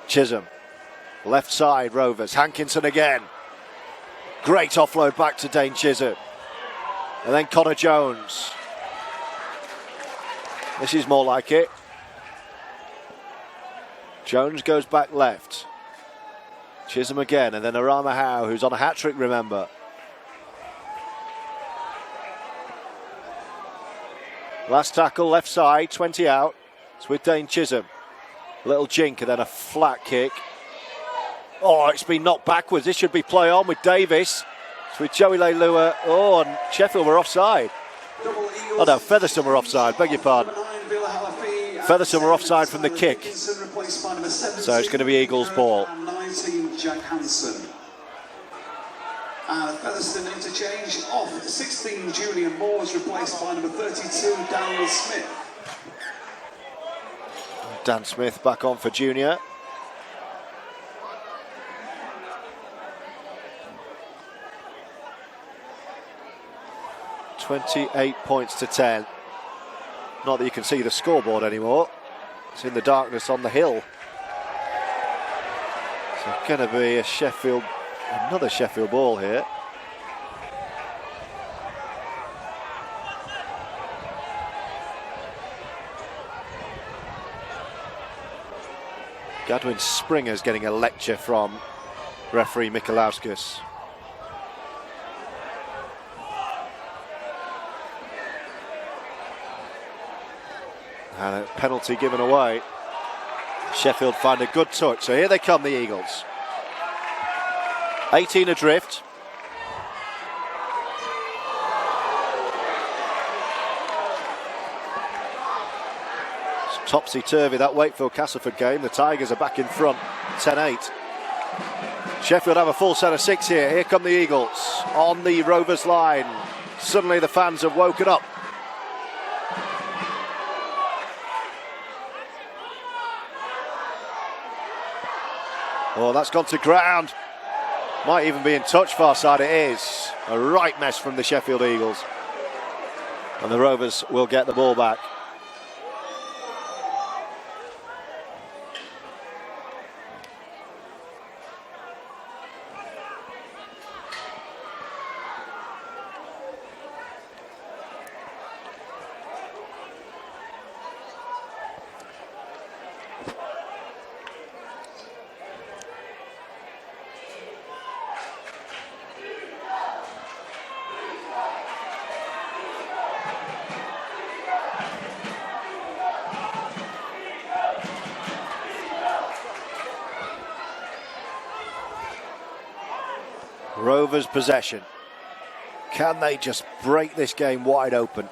Chisholm, left side, Rovers. Hankinson again. Great offload back to Dane Chisholm. And then Connor Jones. This is more like it. Jones goes back left. Chisholm again, and then Arama Howe, who's on a hat-trick, remember. Last tackle, left side, 20 out. It's with Dane Chisholm. Little jink and then a flat kick. Oh, it's been knocked backwards. This should be play on with Davis. It's with Joey Leilua. Oh, and Sheffield were offside. Oh no, Featherstone were offside, beg your pardon. Featherstone were offside from the kick. So it's going to be Eagles ball. 19, Jack Hansen. And Featherstone interchange off 16, Junior Moores, replaced by number 32, Daniel Smith. Dan Smith back on for Junior. $28 points to 10. Not that you can see the scoreboard anymore. It's in the darkness on the hill. So going to be another Sheffield ball here. Gadwin Springer's getting a lecture from referee Mikolauskas. And a penalty given away. Sheffield find a good touch. So here they come, the Eagles. 18 adrift. Topsy-turvy, that Wakefield-Castleford game. The Tigers are back in front, 10-8. Sheffield have a full set of 6 here. Here come the Eagles on the Rovers line. Suddenly the fans have woken up. Oh, that's gone to ground. Might even be in touch, far side it is. A right mess from the Sheffield Eagles. And the Rovers will get the ball back. Rovers possession. Can they just break this game wide open?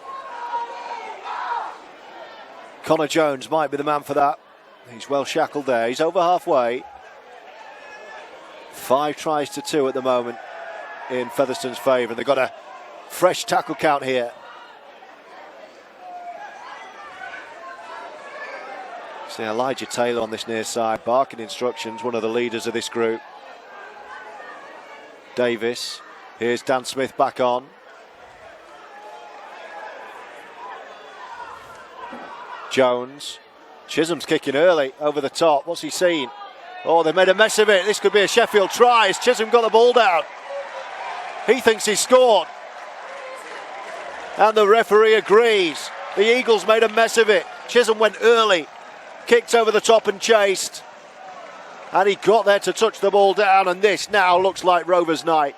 Connor Jones might be the man for that. He's well shackled there. He's over halfway. 5 tries to 2 at the moment in Featherstone's favour. They've got a fresh tackle count here. See Elijah Taylor on this near side, barking instructions, one of the leaders of this group. Davis, here's Dan Smith back on. Jones, Chisholm's kicking early over the top. What's he seen? Oh, they made a mess of it. This could be a Sheffield try. Has Chisholm got the ball down? He thinks he scored. And the referee agrees. The Eagles made a mess of it. Chisholm went early, kicked over the top and chased. And he got there to touch the ball down, and this now looks like Rovers' night.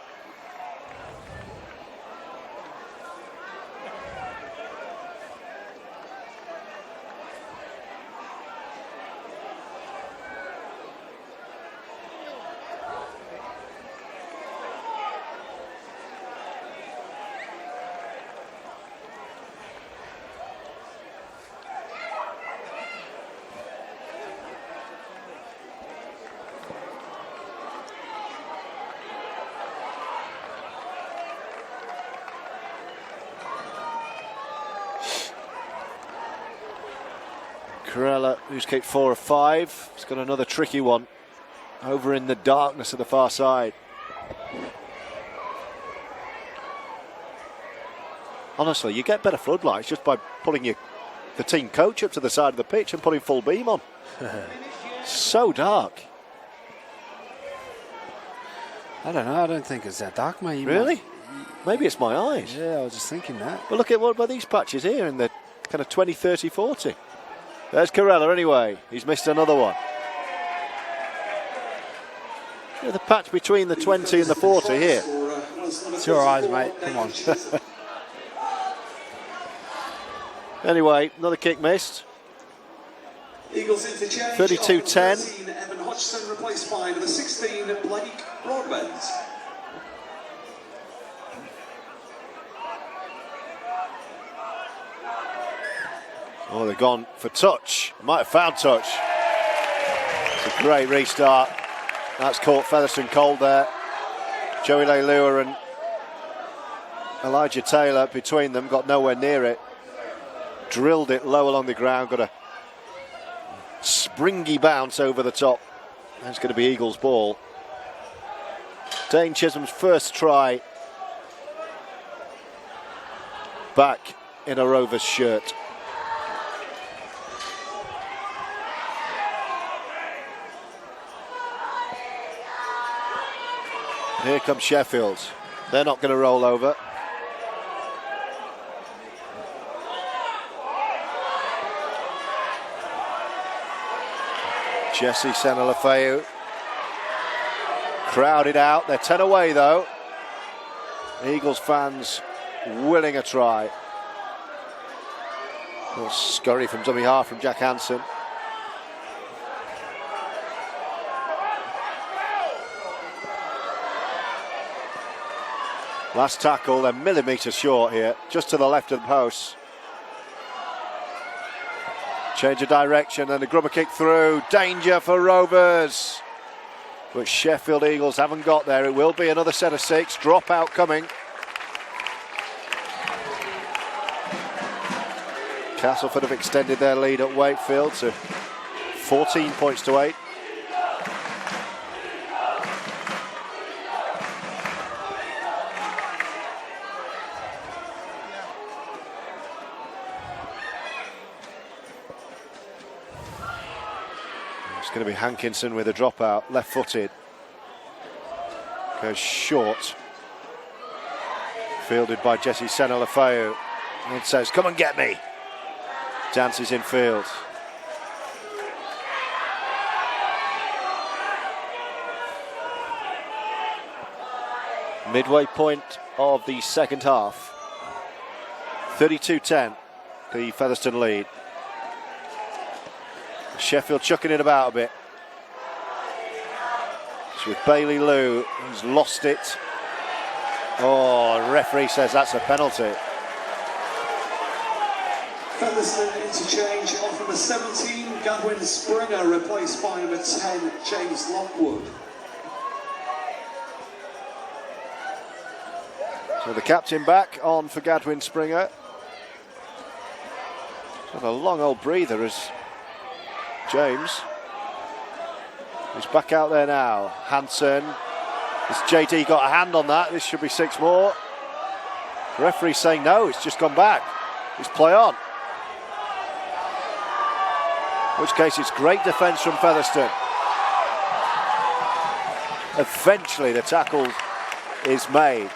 Corella, who's kicked 4 of 5, he's got another tricky one over in the darkness of the far side. Honestly, you get better floodlights just by pulling the team coach up to the side of the pitch and putting full beam on. So dark. I don't know. I don't think it's that dark, mate. Really? Maybe it's my eyes. Yeah, I was just thinking that. But look at what about these patches here in the kind of 20, 30, 40. There's Corella anyway. He's missed another one. Yeah, the patch between the 20 and the 40 here. It's your eyes, mate. Come on. Anyway, another kick missed. Eagles interchange. 32-10. Evan Hodgson replaced by number 16 Blake Broadbent. Oh, they've gone for touch. Might have found touch. It's a great restart. That's caught Featherstone cold there. Joey Leilua and Elijah Taylor between them got nowhere near it. Drilled it low along the ground. Got a springy bounce over the top. That's going to be Eagles' ball. Dane Chisholm's first try back in a Rovers shirt. Here comes Sheffield. They're not going to roll over. Jesse Senalafeu. Crowded out. They're 10 away though. Eagles fans willing a try. Little scurry from dummy half from Jack Hansen. Last tackle, they're millimetres short here, just to the left of the post. Change of direction and a grubber kick through. Danger for Rovers. But Sheffield Eagles haven't got there. It will be another set of 6. Dropout coming. Castleford have extended their lead at Wakefield to 14 points to 8. It's going to be Hankinson with a dropout, left-footed. Goes short. Fielded by Jesse Senna-Lafeu. And it says, come and get me. Dances in field. Midway point of the second half. 32-10, the Featherstone lead. Sheffield chucking it about a bit. It's with Bailey Liu, who's lost it. Oh, the referee says that's a penalty. Featherstone interchange off number 17, Gadwin Springer, replaced by number 10, James Lockwood. So the captain back on for Gadwin Springer. Had a long old breather as James. He's back out there now. Hansen. Has JD got a hand on that? This should be 6 more. The referee's saying no, it's just gone back. It's play on. In which case it's great defence from Featherstone. Eventually the tackle is made.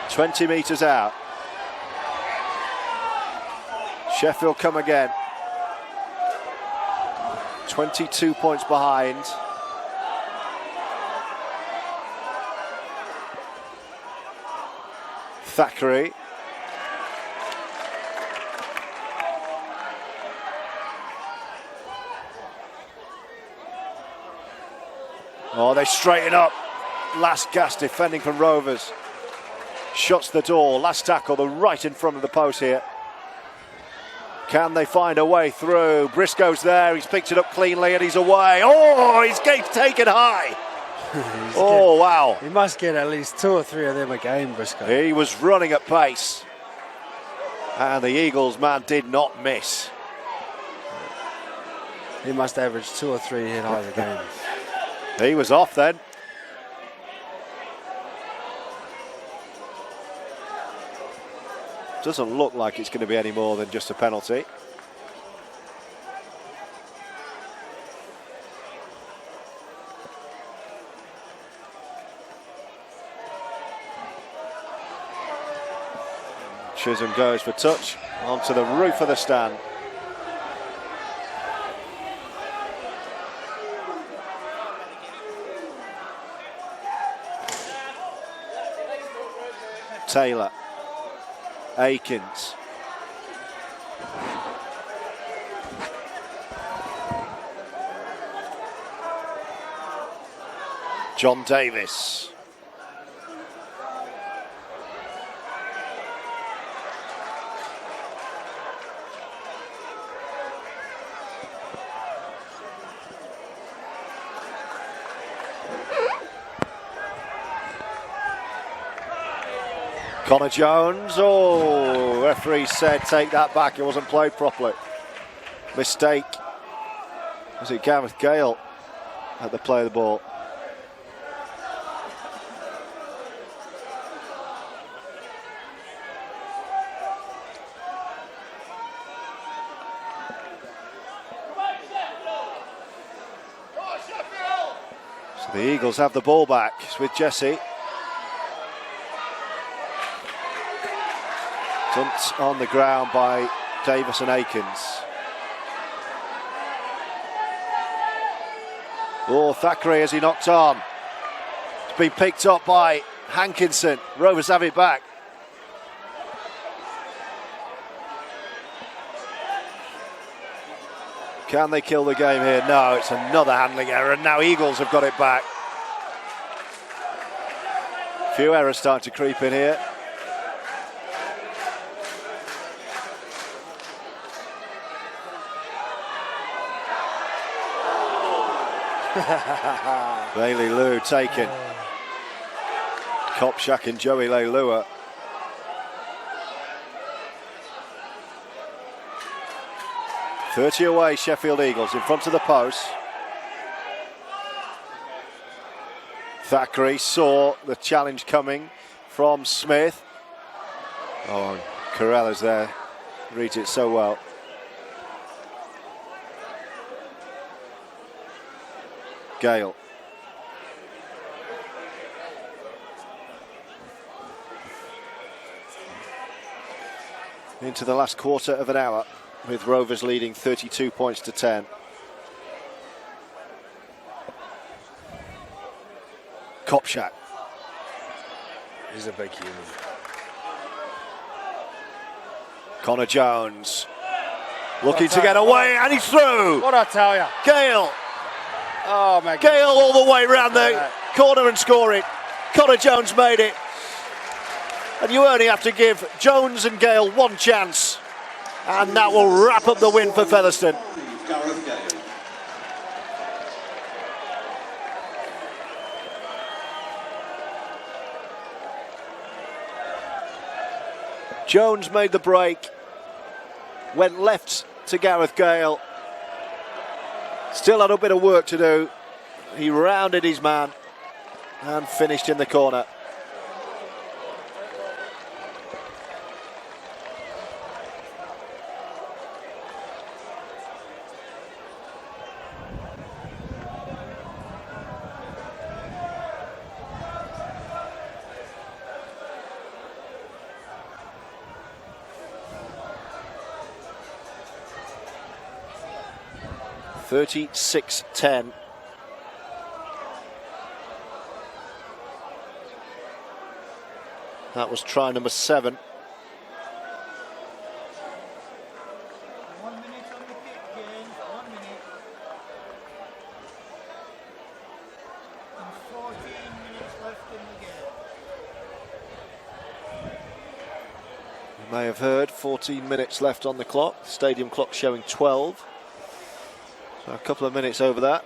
20 metres out. Sheffield come again. 22 points behind. Thackeray. Oh, they straighten up. Last gasp defending from Rovers. Shuts the door. Last tackle, they're right in front of the post here. Can they find a way through? Briscoe's there. He's picked it up cleanly and he's away. Oh, he's taken high. Wow. He must get at least 2 or 3 of them a game, Briscoe. He was running at pace. And the Eagles man did not miss. He must average 2 or 3 hit highs a game. He was off then. Doesn't look like it's going to be any more than just a penalty. Chisholm goes for touch onto the roof of the stand. Taylor. Akins. John Davis. Connor Jones, referee said take that back, it wasn't played properly. Mistake. Was it Gareth Gale at the play of the ball? So the Eagles have the ball back. It's with Jesse. Dumped on the ground by Davis and Akins. Thackeray as he knocked on. It's been picked up by Hankinson. Rovers have it back. Can they kill the game here? No, it's another handling error. And now Eagles have got it back. A few errors starting to creep in here. Bailey Lou taken. Kopchak and Joey Leilua. .30 away, Sheffield Eagles in front of the post. Thackeray saw the challenge coming from Smith. Oh, and Carella's there. Reads it so well. Gale. Into the last quarter of an hour, with Rovers leading 32 points to 10. Kopchak. He's a big human. Connor Jones looking to get away, and he's through. What I tell you? Gale. Oh my God. Gale all the way round the corner and scoring. Connor Jones made it. And you only have to give Jones and Gale one chance. And that will wrap up the win for Featherstone. Gareth Gale. Jones made the break. Went left to Gareth Gale. Still had a bit of work to do. He rounded his man and finished in the corner. .36-10. That was try number 7. 1 minute on the kick, James. 1 minute. And 14 minutes left in the game. You may have heard 14 minutes left on the clock. Stadium clock showing 12. So a couple of minutes over that.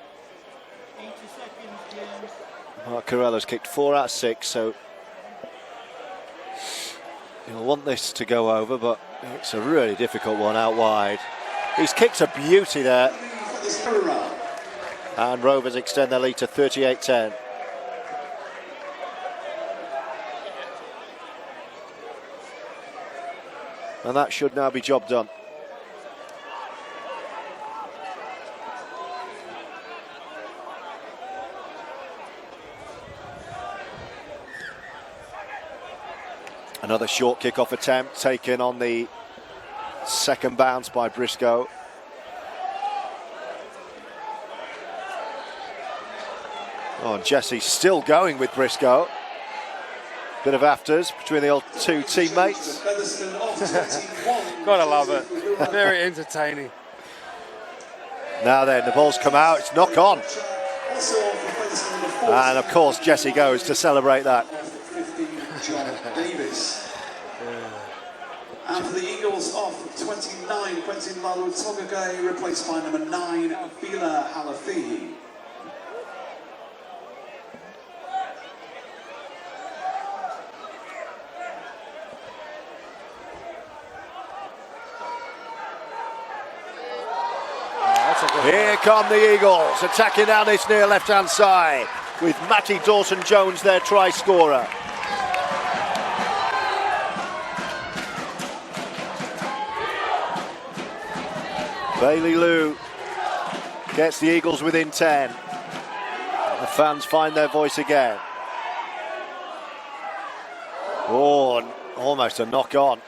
80 seconds, James. Mark Carella's kicked 4 out of 6, so you'll want this to go over, but it's a really difficult one out wide. He's kicked a beauty there. And Rovers extend their lead to 38-10. And that should now be job done. Another short kick-off attempt taken on the second bounce by Briscoe. Oh, and Jesse still going with Briscoe. Bit of afters between the old two teammates. Gotta love it. Very entertaining. Now then, the ball's come out, it's knock on. And of course, Jesse goes to celebrate that. And for the Eagles off 29, Quentin Lalu Togagay, replaced by number 9, Bila Halafihi. Here come the Eagles, attacking down this near left-hand side, with Matty Dawson-Jones, their try scorer. Bailey Lou gets the Eagles within 10. The fans find their voice again. Oh, almost a knock on.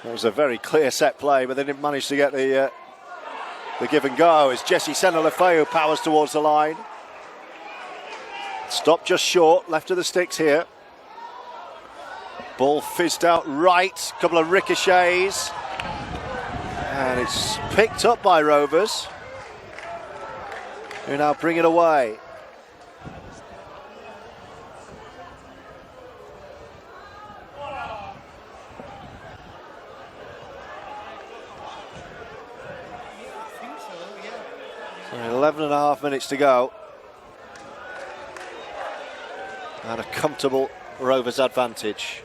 It was a very clear set play, but they didn't manage to get the give and go as Jesse Senna-Lefeu powers towards the line. Stopped just short, left of the sticks here. Ball fizzed out right, couple of ricochets. And it's picked up by Rovers, who now bring it away. 11.5 minutes to go. And a comfortable Rovers advantage.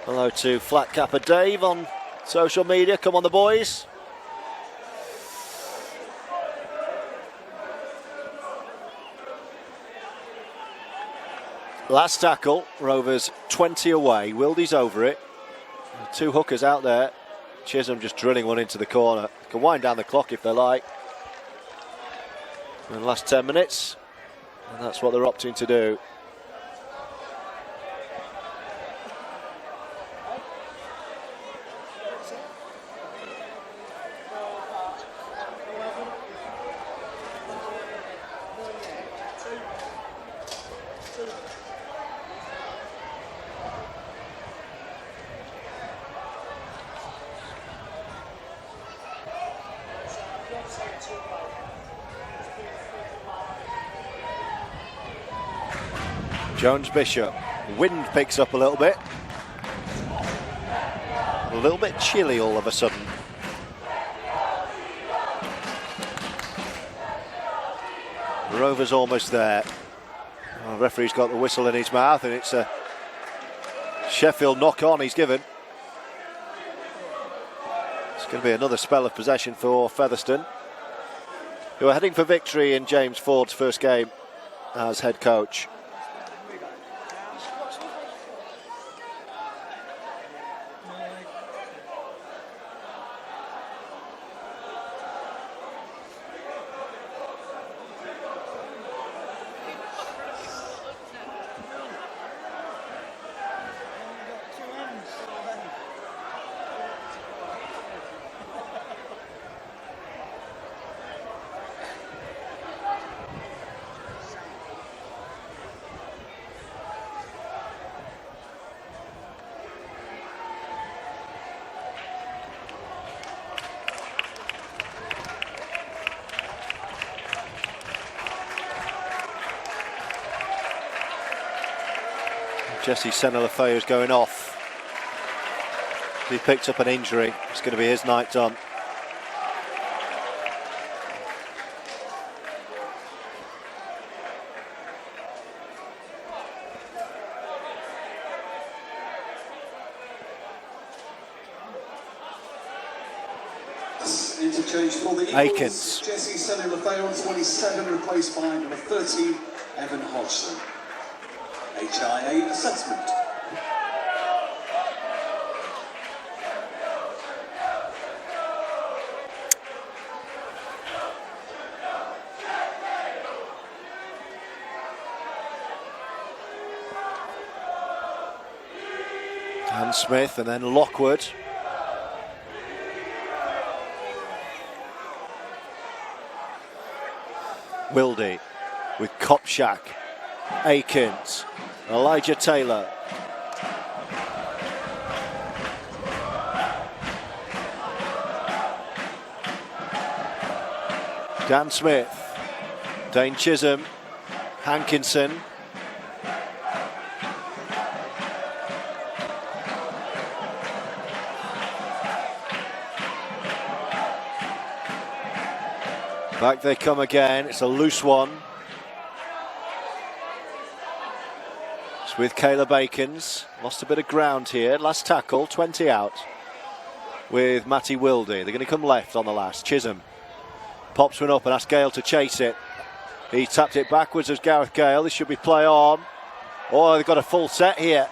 Hello to Flat Capper Dave on social media. Come on, the boys. Last tackle, Rovers 20 away. Wildy's over it. Two hookers out there. Chisholm just drilling one into the corner. Can wind down the clock if they like. In the last 10 minutes. And that's what they're opting to do. Jones Bishop. Wind picks up a little bit. A little bit chilly all of a sudden. Rovers almost there. Oh, the referee's got the whistle in his mouth, and it's a Sheffield knock on he's given. It's going to be another spell of possession for Featherstone, who are heading for victory in James Ford's first game as head coach. Jesse Senna-Lefeu is going off. He picked up an injury. It's going to be his night done. Interchange for the Eagles. Aikens. Jesse Senna-Lefeu on 27, replaced by number 13, Evan Hodgson. HIA assessment. Dan Smith and then Lockwood. Wildy with Kopczak, Aikens, Elijah Taylor. Dan Smith, Dane Chisholm, Hankinson. Back they come again. It's a loose one. It's with Caleb Aikens. Lost a bit of ground here. Last tackle, 20 out. With Matty Wildy. They're going to come left on the last. Chisholm pops one up and asks Gale to chase it. He tapped it backwards as Gareth Gale. This should be play on. Oh, they've got a full set here.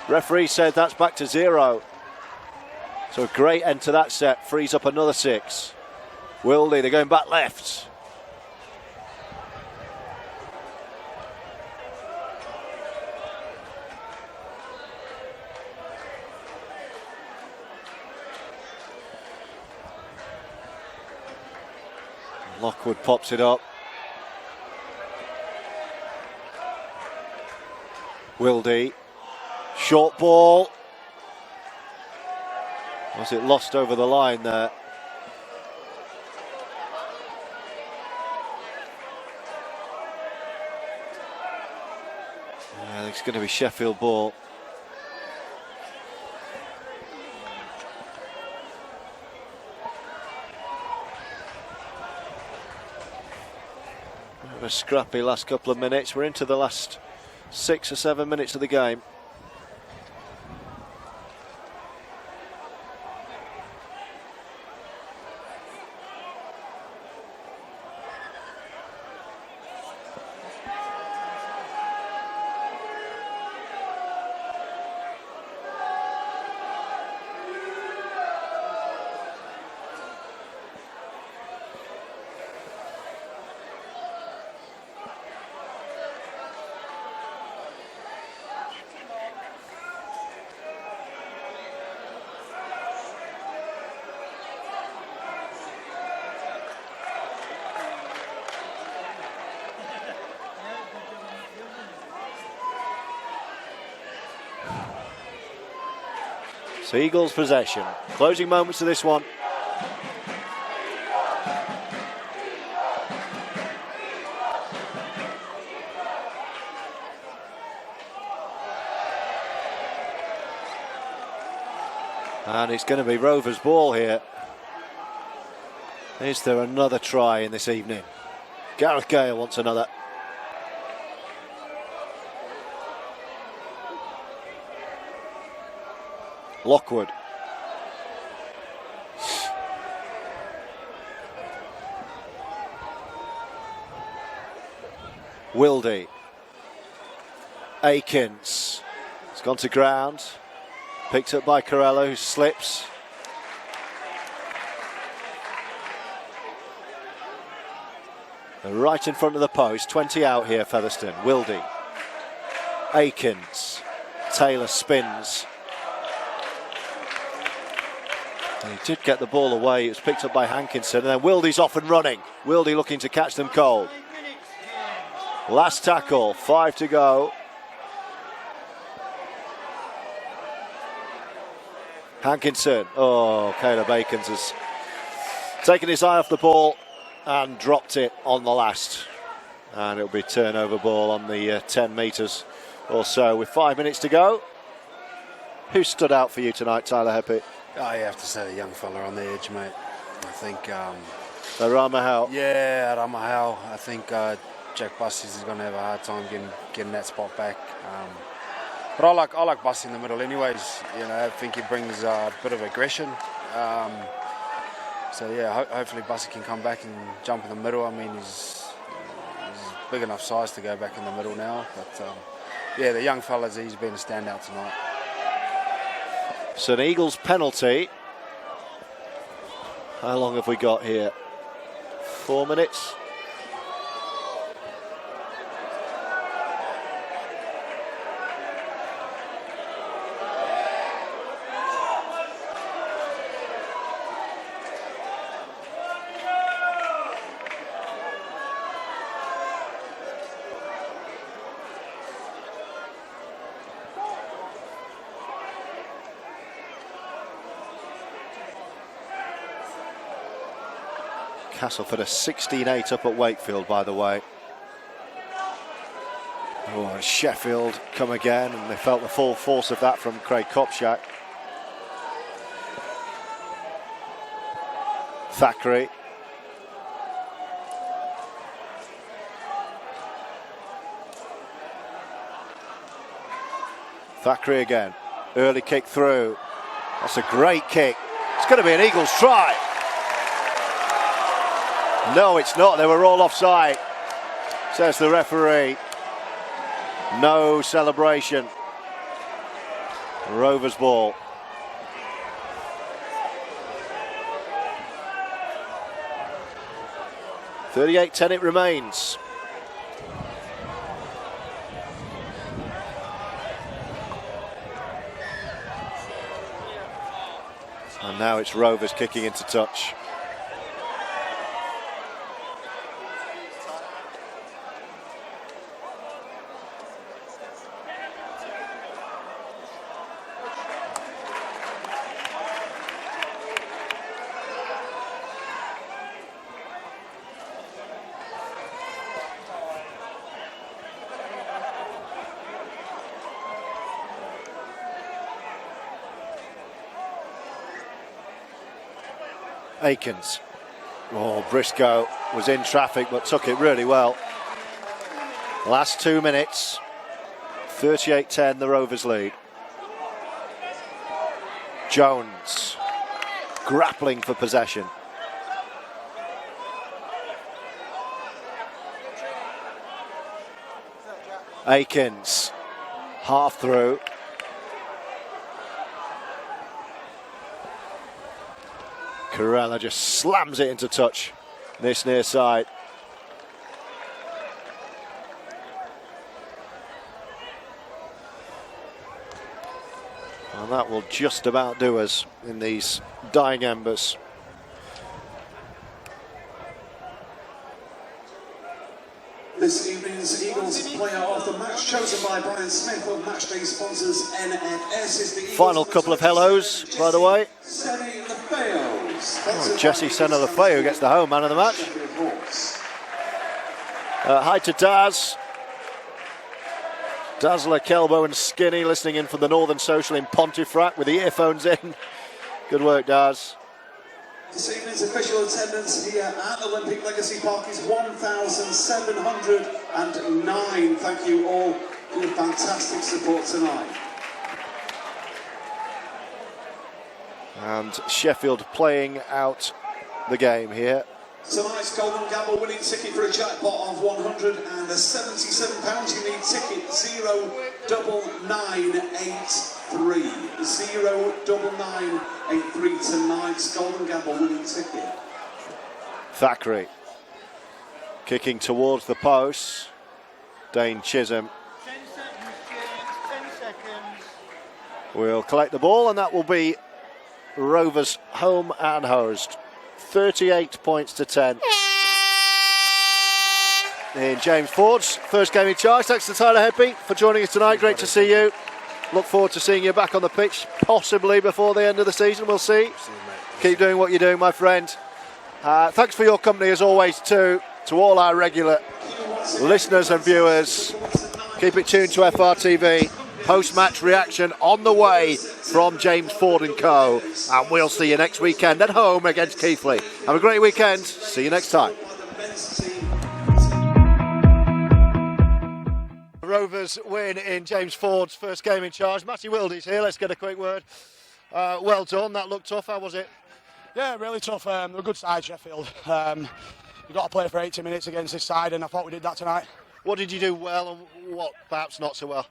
Referee said that's back to 0. So a great end to that set. Frees up another 6. Wildy, they're going back left. Lockwood pops it up. Wildy, short ball. Was it lost over the line there? It's going to be Sheffield ball. A scrappy last couple of minutes. We're into the last 6 or 7 minutes of the game. So Eagles possession. Closing moments of this one. And it's going to be Rovers' ball here. Is there another try in this evening? Gareth Gale wants another. Lockwood. Wildy. Akins. It's gone to ground. Picked up by Corella, who slips. Right in front of the post. 20 out here, Featherstone. Wildy. Akins. Taylor spins. He did get the ball away. It was picked up by Hankinson. And then Wildy's off and running. Wildy looking to catch them cold. Last tackle. 5 to go. Hankinson. Oh, Caleb Akins has taken his eye off the ball and dropped it on the last. And it'll be turnover ball on the 10 metres or so with 5 minutes to go. Who stood out for you tonight, Tyler Heppett? Oh, you have to say the young fella on the edge, mate. I think... Ramahal. Yeah, Ramahal. I think Jack Bussies is going to have a hard time getting that spot back. But I like Bussy in the middle anyways. You know, I think he brings a bit of aggression. So, yeah, hopefully Bussy can come back and jump in the middle. I mean, he's big enough size to go back in the middle now. But, yeah, the young fella's, he's been a standout tonight. It's an Eagles penalty. How long have we got here? 4 minutes. Castleford a 16-8 up at Wakefield, by the way. Oh, and Sheffield come again, and they felt the full force of that from Craig Kopczak. Thackeray. Thackeray again. Early kick through. That's a great kick. It's going to be an Eagles try. No, it's not. They were all offside, says the referee. No celebration. Rovers ball. .38-10 it remains. And now it's Rovers kicking into touch. Akins. Oh, Briscoe was in traffic but took it really well. Last 2 minutes. 38-10, the Rovers lead. Jones grappling for possession. Akins, half through. Corella just slams it into touch, this near side. And that will just about do us in these dying embers. This evening's Eagles player of the match, chosen by Brian Smith of Matchday sponsors NFS, is the Eagles Final couple of hellos, by the way. Jesse Senna-Lefeu gets the home man of the match. Hi to Daz. Dazzler, Kelbo and Skinny listening in from the Northern Social in Pontefract with the earphones in. Good work, Daz. This evening's official attendance here at Olympic Legacy Park is 1,709. Thank you all for your fantastic support tonight. And Sheffield playing out the game here. Tonight's Golden Gamble winning ticket for a jackpot of £177. You need ticket 09983. 09983 tonight's Golden Gamble winning ticket. Thackeray kicking towards the post. Dane Chisholm 10 seconds, James, 10 seconds. will collect the ball, and that will be Rovers home and host. 38 points to 10 in James Ford's first game in charge. Thanks to Tyler Hedby for joining us tonight. Great to see you. Look forward to seeing you back on the pitch, possibly before the end of the season. We'll see. Keep doing what you're doing, my friend. Thanks for your company as always too, to all our regular listeners and viewers. Keep it tuned to FRTV. Post-match reaction on the way from James Ford & Co. And we'll see you next weekend at home against Keighley. Have a great weekend. See you next time. Rovers win in James Ford's first game in charge. Matty Wildy's here. Let's get a quick word. Well done. That looked tough. How was it? Yeah, really tough. They're a good side, Sheffield. You've got to play for 80 minutes against this side, and I thought we did that tonight. What did you do well and what perhaps not so well?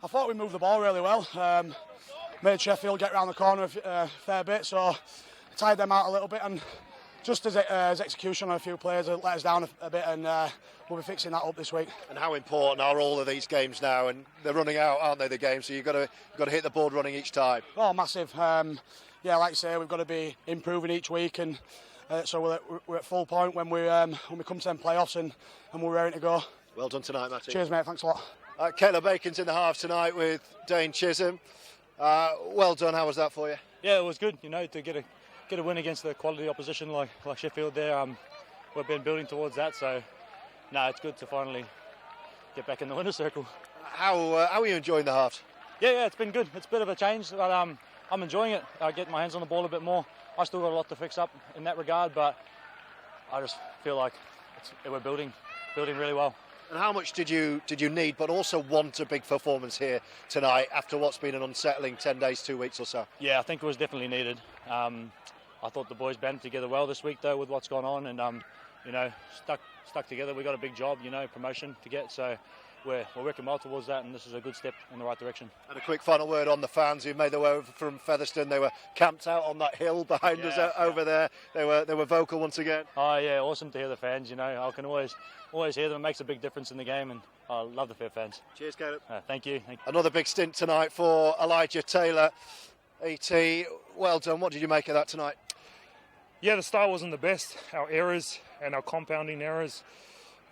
I thought we moved the ball really well. Made Sheffield get round the corner a fair bit, so tied them out a little bit, and just as execution on a few players let us down a bit, and we'll be fixing that up this week. And how important are all of these games now? And they're running out, aren't they, the games? So you've got to hit the board running each time. Oh, massive. Yeah, like I say, we've got to be improving each week, and so we're at full point when we come to them playoffs, and we're ready to go. Well done tonight, Matty. Cheers, mate. Thanks a lot. Caleb Bacon's in the half tonight with Dane Chisholm. Well done. How was that for you? Yeah, it was good. You know, to get a win against the quality opposition like Sheffield there. We've been building towards that, so no, it's good to finally get back in the winner's circle. How are you enjoying the halves? Yeah, it's been good. It's a bit of a change, but I'm enjoying it. I get my hands on the ball a bit more. I still got a lot to fix up in that regard, but I just feel like we're building really well. And how much did you need, but also want a big performance here tonight after what's been an unsettling 10 days, 2 weeks or so? Yeah, I think it was definitely needed. I thought the boys banded together well this week, though, with what's gone on, and you know, stuck together. We got a big job, you know, promotion to get. So we're working well towards that, and this is a good step in the right direction. And a quick final word on the fans who made their way over from Featherstone. They were camped out on that hill behind us over there. They were vocal once again. Oh yeah, awesome to hear the fans. You know, I can always hear them. It makes a big difference in the game, and I love the fair fans. Cheers, Caleb. Thank you. Another big stint tonight for Elijah Taylor. ET, well done. What did you make of that tonight? Yeah, the start wasn't the best. Our errors and our compounding errors,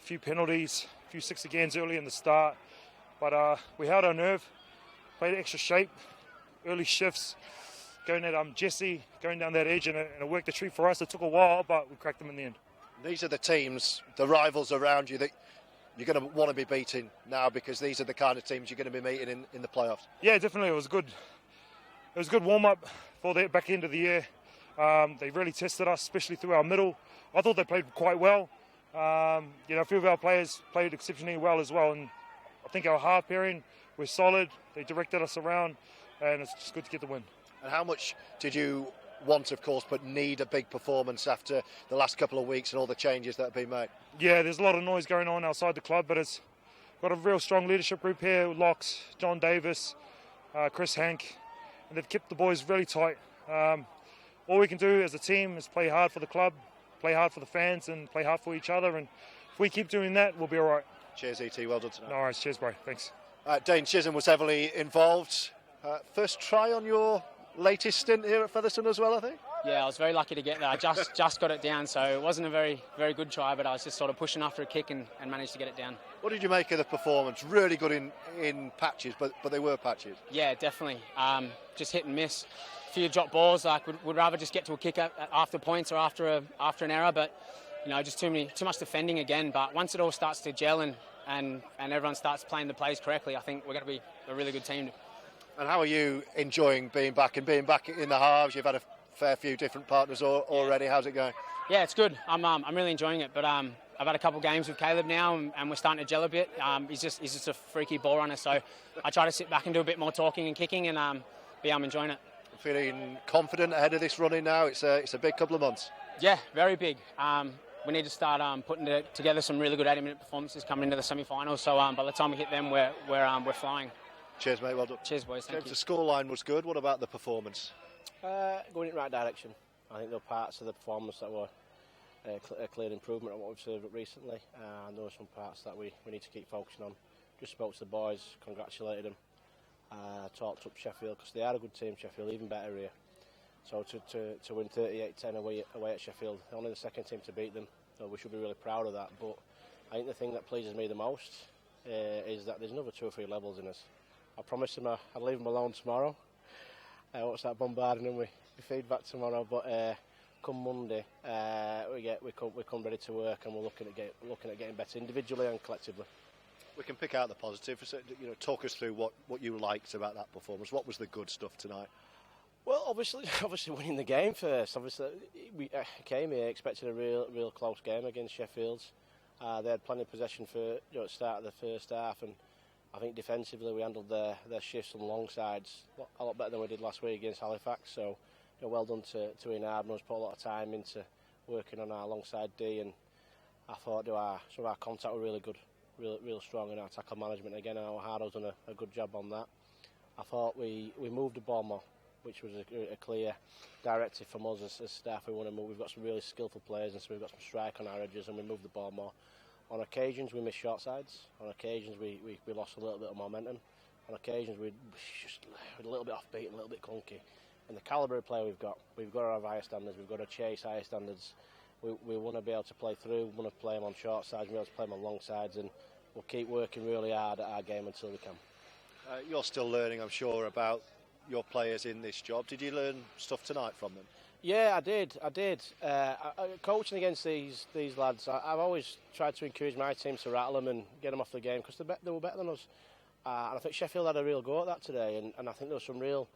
a few penalties, a few 6 agains early in the start, but we held our nerve, played extra shape, early shifts, going at Jesse, going down that edge, and it worked a treat for us. It took a while, but we cracked them in the end. These are the teams, the rivals around you that you're going to want to be beating now, because these are the kind of teams you're going to be meeting in the playoffs. Yeah, definitely. It was good. It was a good warm-up for the back end of the year. They really tested us, especially through our middle. I thought they played quite well. A few of our players played exceptionally well as well, and I think our half pairing were solid. They directed us around, and it's just good to get the win. And how much did you want, of course, but need a big performance after the last couple of weeks and all the changes that have been made? Yeah, there's a lot of noise going on outside the club, but it's got a real strong leadership group here. Locks, John Davis, Chris Hank, and they've kept the boys really tight. All we can do as a team is play hard for the club, play hard for the fans, and play hard for each other. And if we keep doing that, we'll be all right. Cheers, E.T. Well done tonight. No worries. Cheers, bro. Thanks. Dane Chisholm was heavily involved. First try on your latest stint here at Featherstone as well, I think? Yeah, I was very lucky to get there. I just got it down, so it wasn't a very good try, but I was just sort of pushing after a kick and managed to get it down. What did you make of the performance? Really good in patches, but they were patches. Yeah, definitely. Just hit and miss. A few drop balls. Like would rather just get to a kick after points or after an error, but just too much defending again. But once it all starts to gel and everyone starts playing the plays correctly, I think we're going to be a really good team. And how are you enjoying being back in the halves? You've had a fair few different partners already. How's it going? Yeah, it's good. I'm really enjoying it. But I've had a couple of games with Caleb now, and we're starting to gel a bit. He's just a freaky ball runner. So I try to sit back and do a bit more talking and kicking, and I'm enjoying it. Feeling confident ahead of this running now? It's a big couple of months. Yeah, very big. We need to start putting together some really good 80-minute performances coming into the semi-finals. So by the time we hit them, we're flying. Cheers, mate. Well done. Cheers, boys. Thank you. The scoreline was good. What about the performance? Going in the right direction. I think there were parts of the performance that were a clear improvement on what we've served up recently, and there were some parts that we need to keep focusing on. Just spoke to the boys, congratulated them, talked up Sheffield because they are a good team. Sheffield even better here. So to win 38-10 away at Sheffield, only the second team to beat them. So we should be really proud of that. But I think the thing that pleases me the most is that there's another 2 or 3 levels in us. I promised them I'd leave them alone tomorrow. Won't start bombarding them with feedback tomorrow. But come Monday, we come ready to work, and we're looking at getting better individually and collectively. We can pick out the positives. So, talk us through what you liked about that performance. What was the good stuff tonight? Well, obviously winning the game first. Obviously, we came here expecting a real close game against Sheffield. They had plenty of possession for at the start of the first half, and I think defensively we handled their shifts and long sides a lot better than we did last week against Halifax. So, well done to Ian Hardman, who's put a lot of time into working on our long side D, and I thought some of our contact were really good, real strong in our tackle management. Again, our Hardo's done a good job on that. I thought we moved the ball more, which was a clear directive from us as staff. We want to move. We've got some really skillful players, and so we've got some strike on our edges, and we moved the ball more. On occasions we missed short sides. On occasions we lost a little bit of momentum. On occasions we just a little bit offbeat and a little bit clunky. And the calibre of player we've got to have higher standards. We've got to chase higher standards. We want to be able to play through. We want to play them on short sides. We want to play them on long sides, and we'll keep working really hard at our game until we can. You're still learning, I'm sure, about your players in this job. Did you learn stuff tonight from them? Yeah, I did. Coaching against these lads, I've always tried to encourage my team to rattle them and get them off the game because they were better than us. And I think Sheffield had a real go at that today, and I think there were some real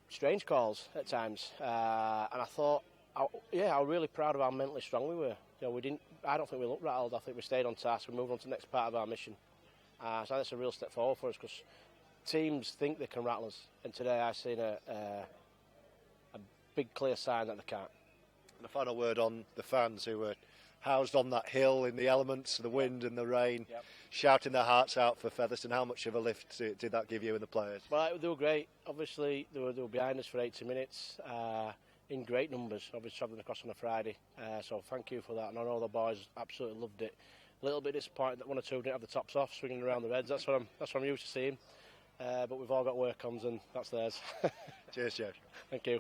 strange calls at times. And I thought, I was really proud of how mentally strong we were. I don't think we looked rattled. I think we stayed on task. We moved on to the next part of our mission. So that's a real step forward for us because teams think they can rattle us, and today I've seen a big clear sign that they can't. And a final word on the fans who were housed on that hill in the elements, the wind and the rain, shouting their hearts out for Featherstone. How much of a lift did that give you and the players? Well, they were great. Obviously, they were behind us for 80 minutes in great numbers, obviously travelling across on a Friday. So thank you for that. And I know the boys absolutely loved it. A little bit disappointed that 1 or 2 didn't have the tops off, swinging around the heads. That's what I'm used to seeing. But we've all got work-ons, and that's theirs. Cheers, Jeff. Thank you.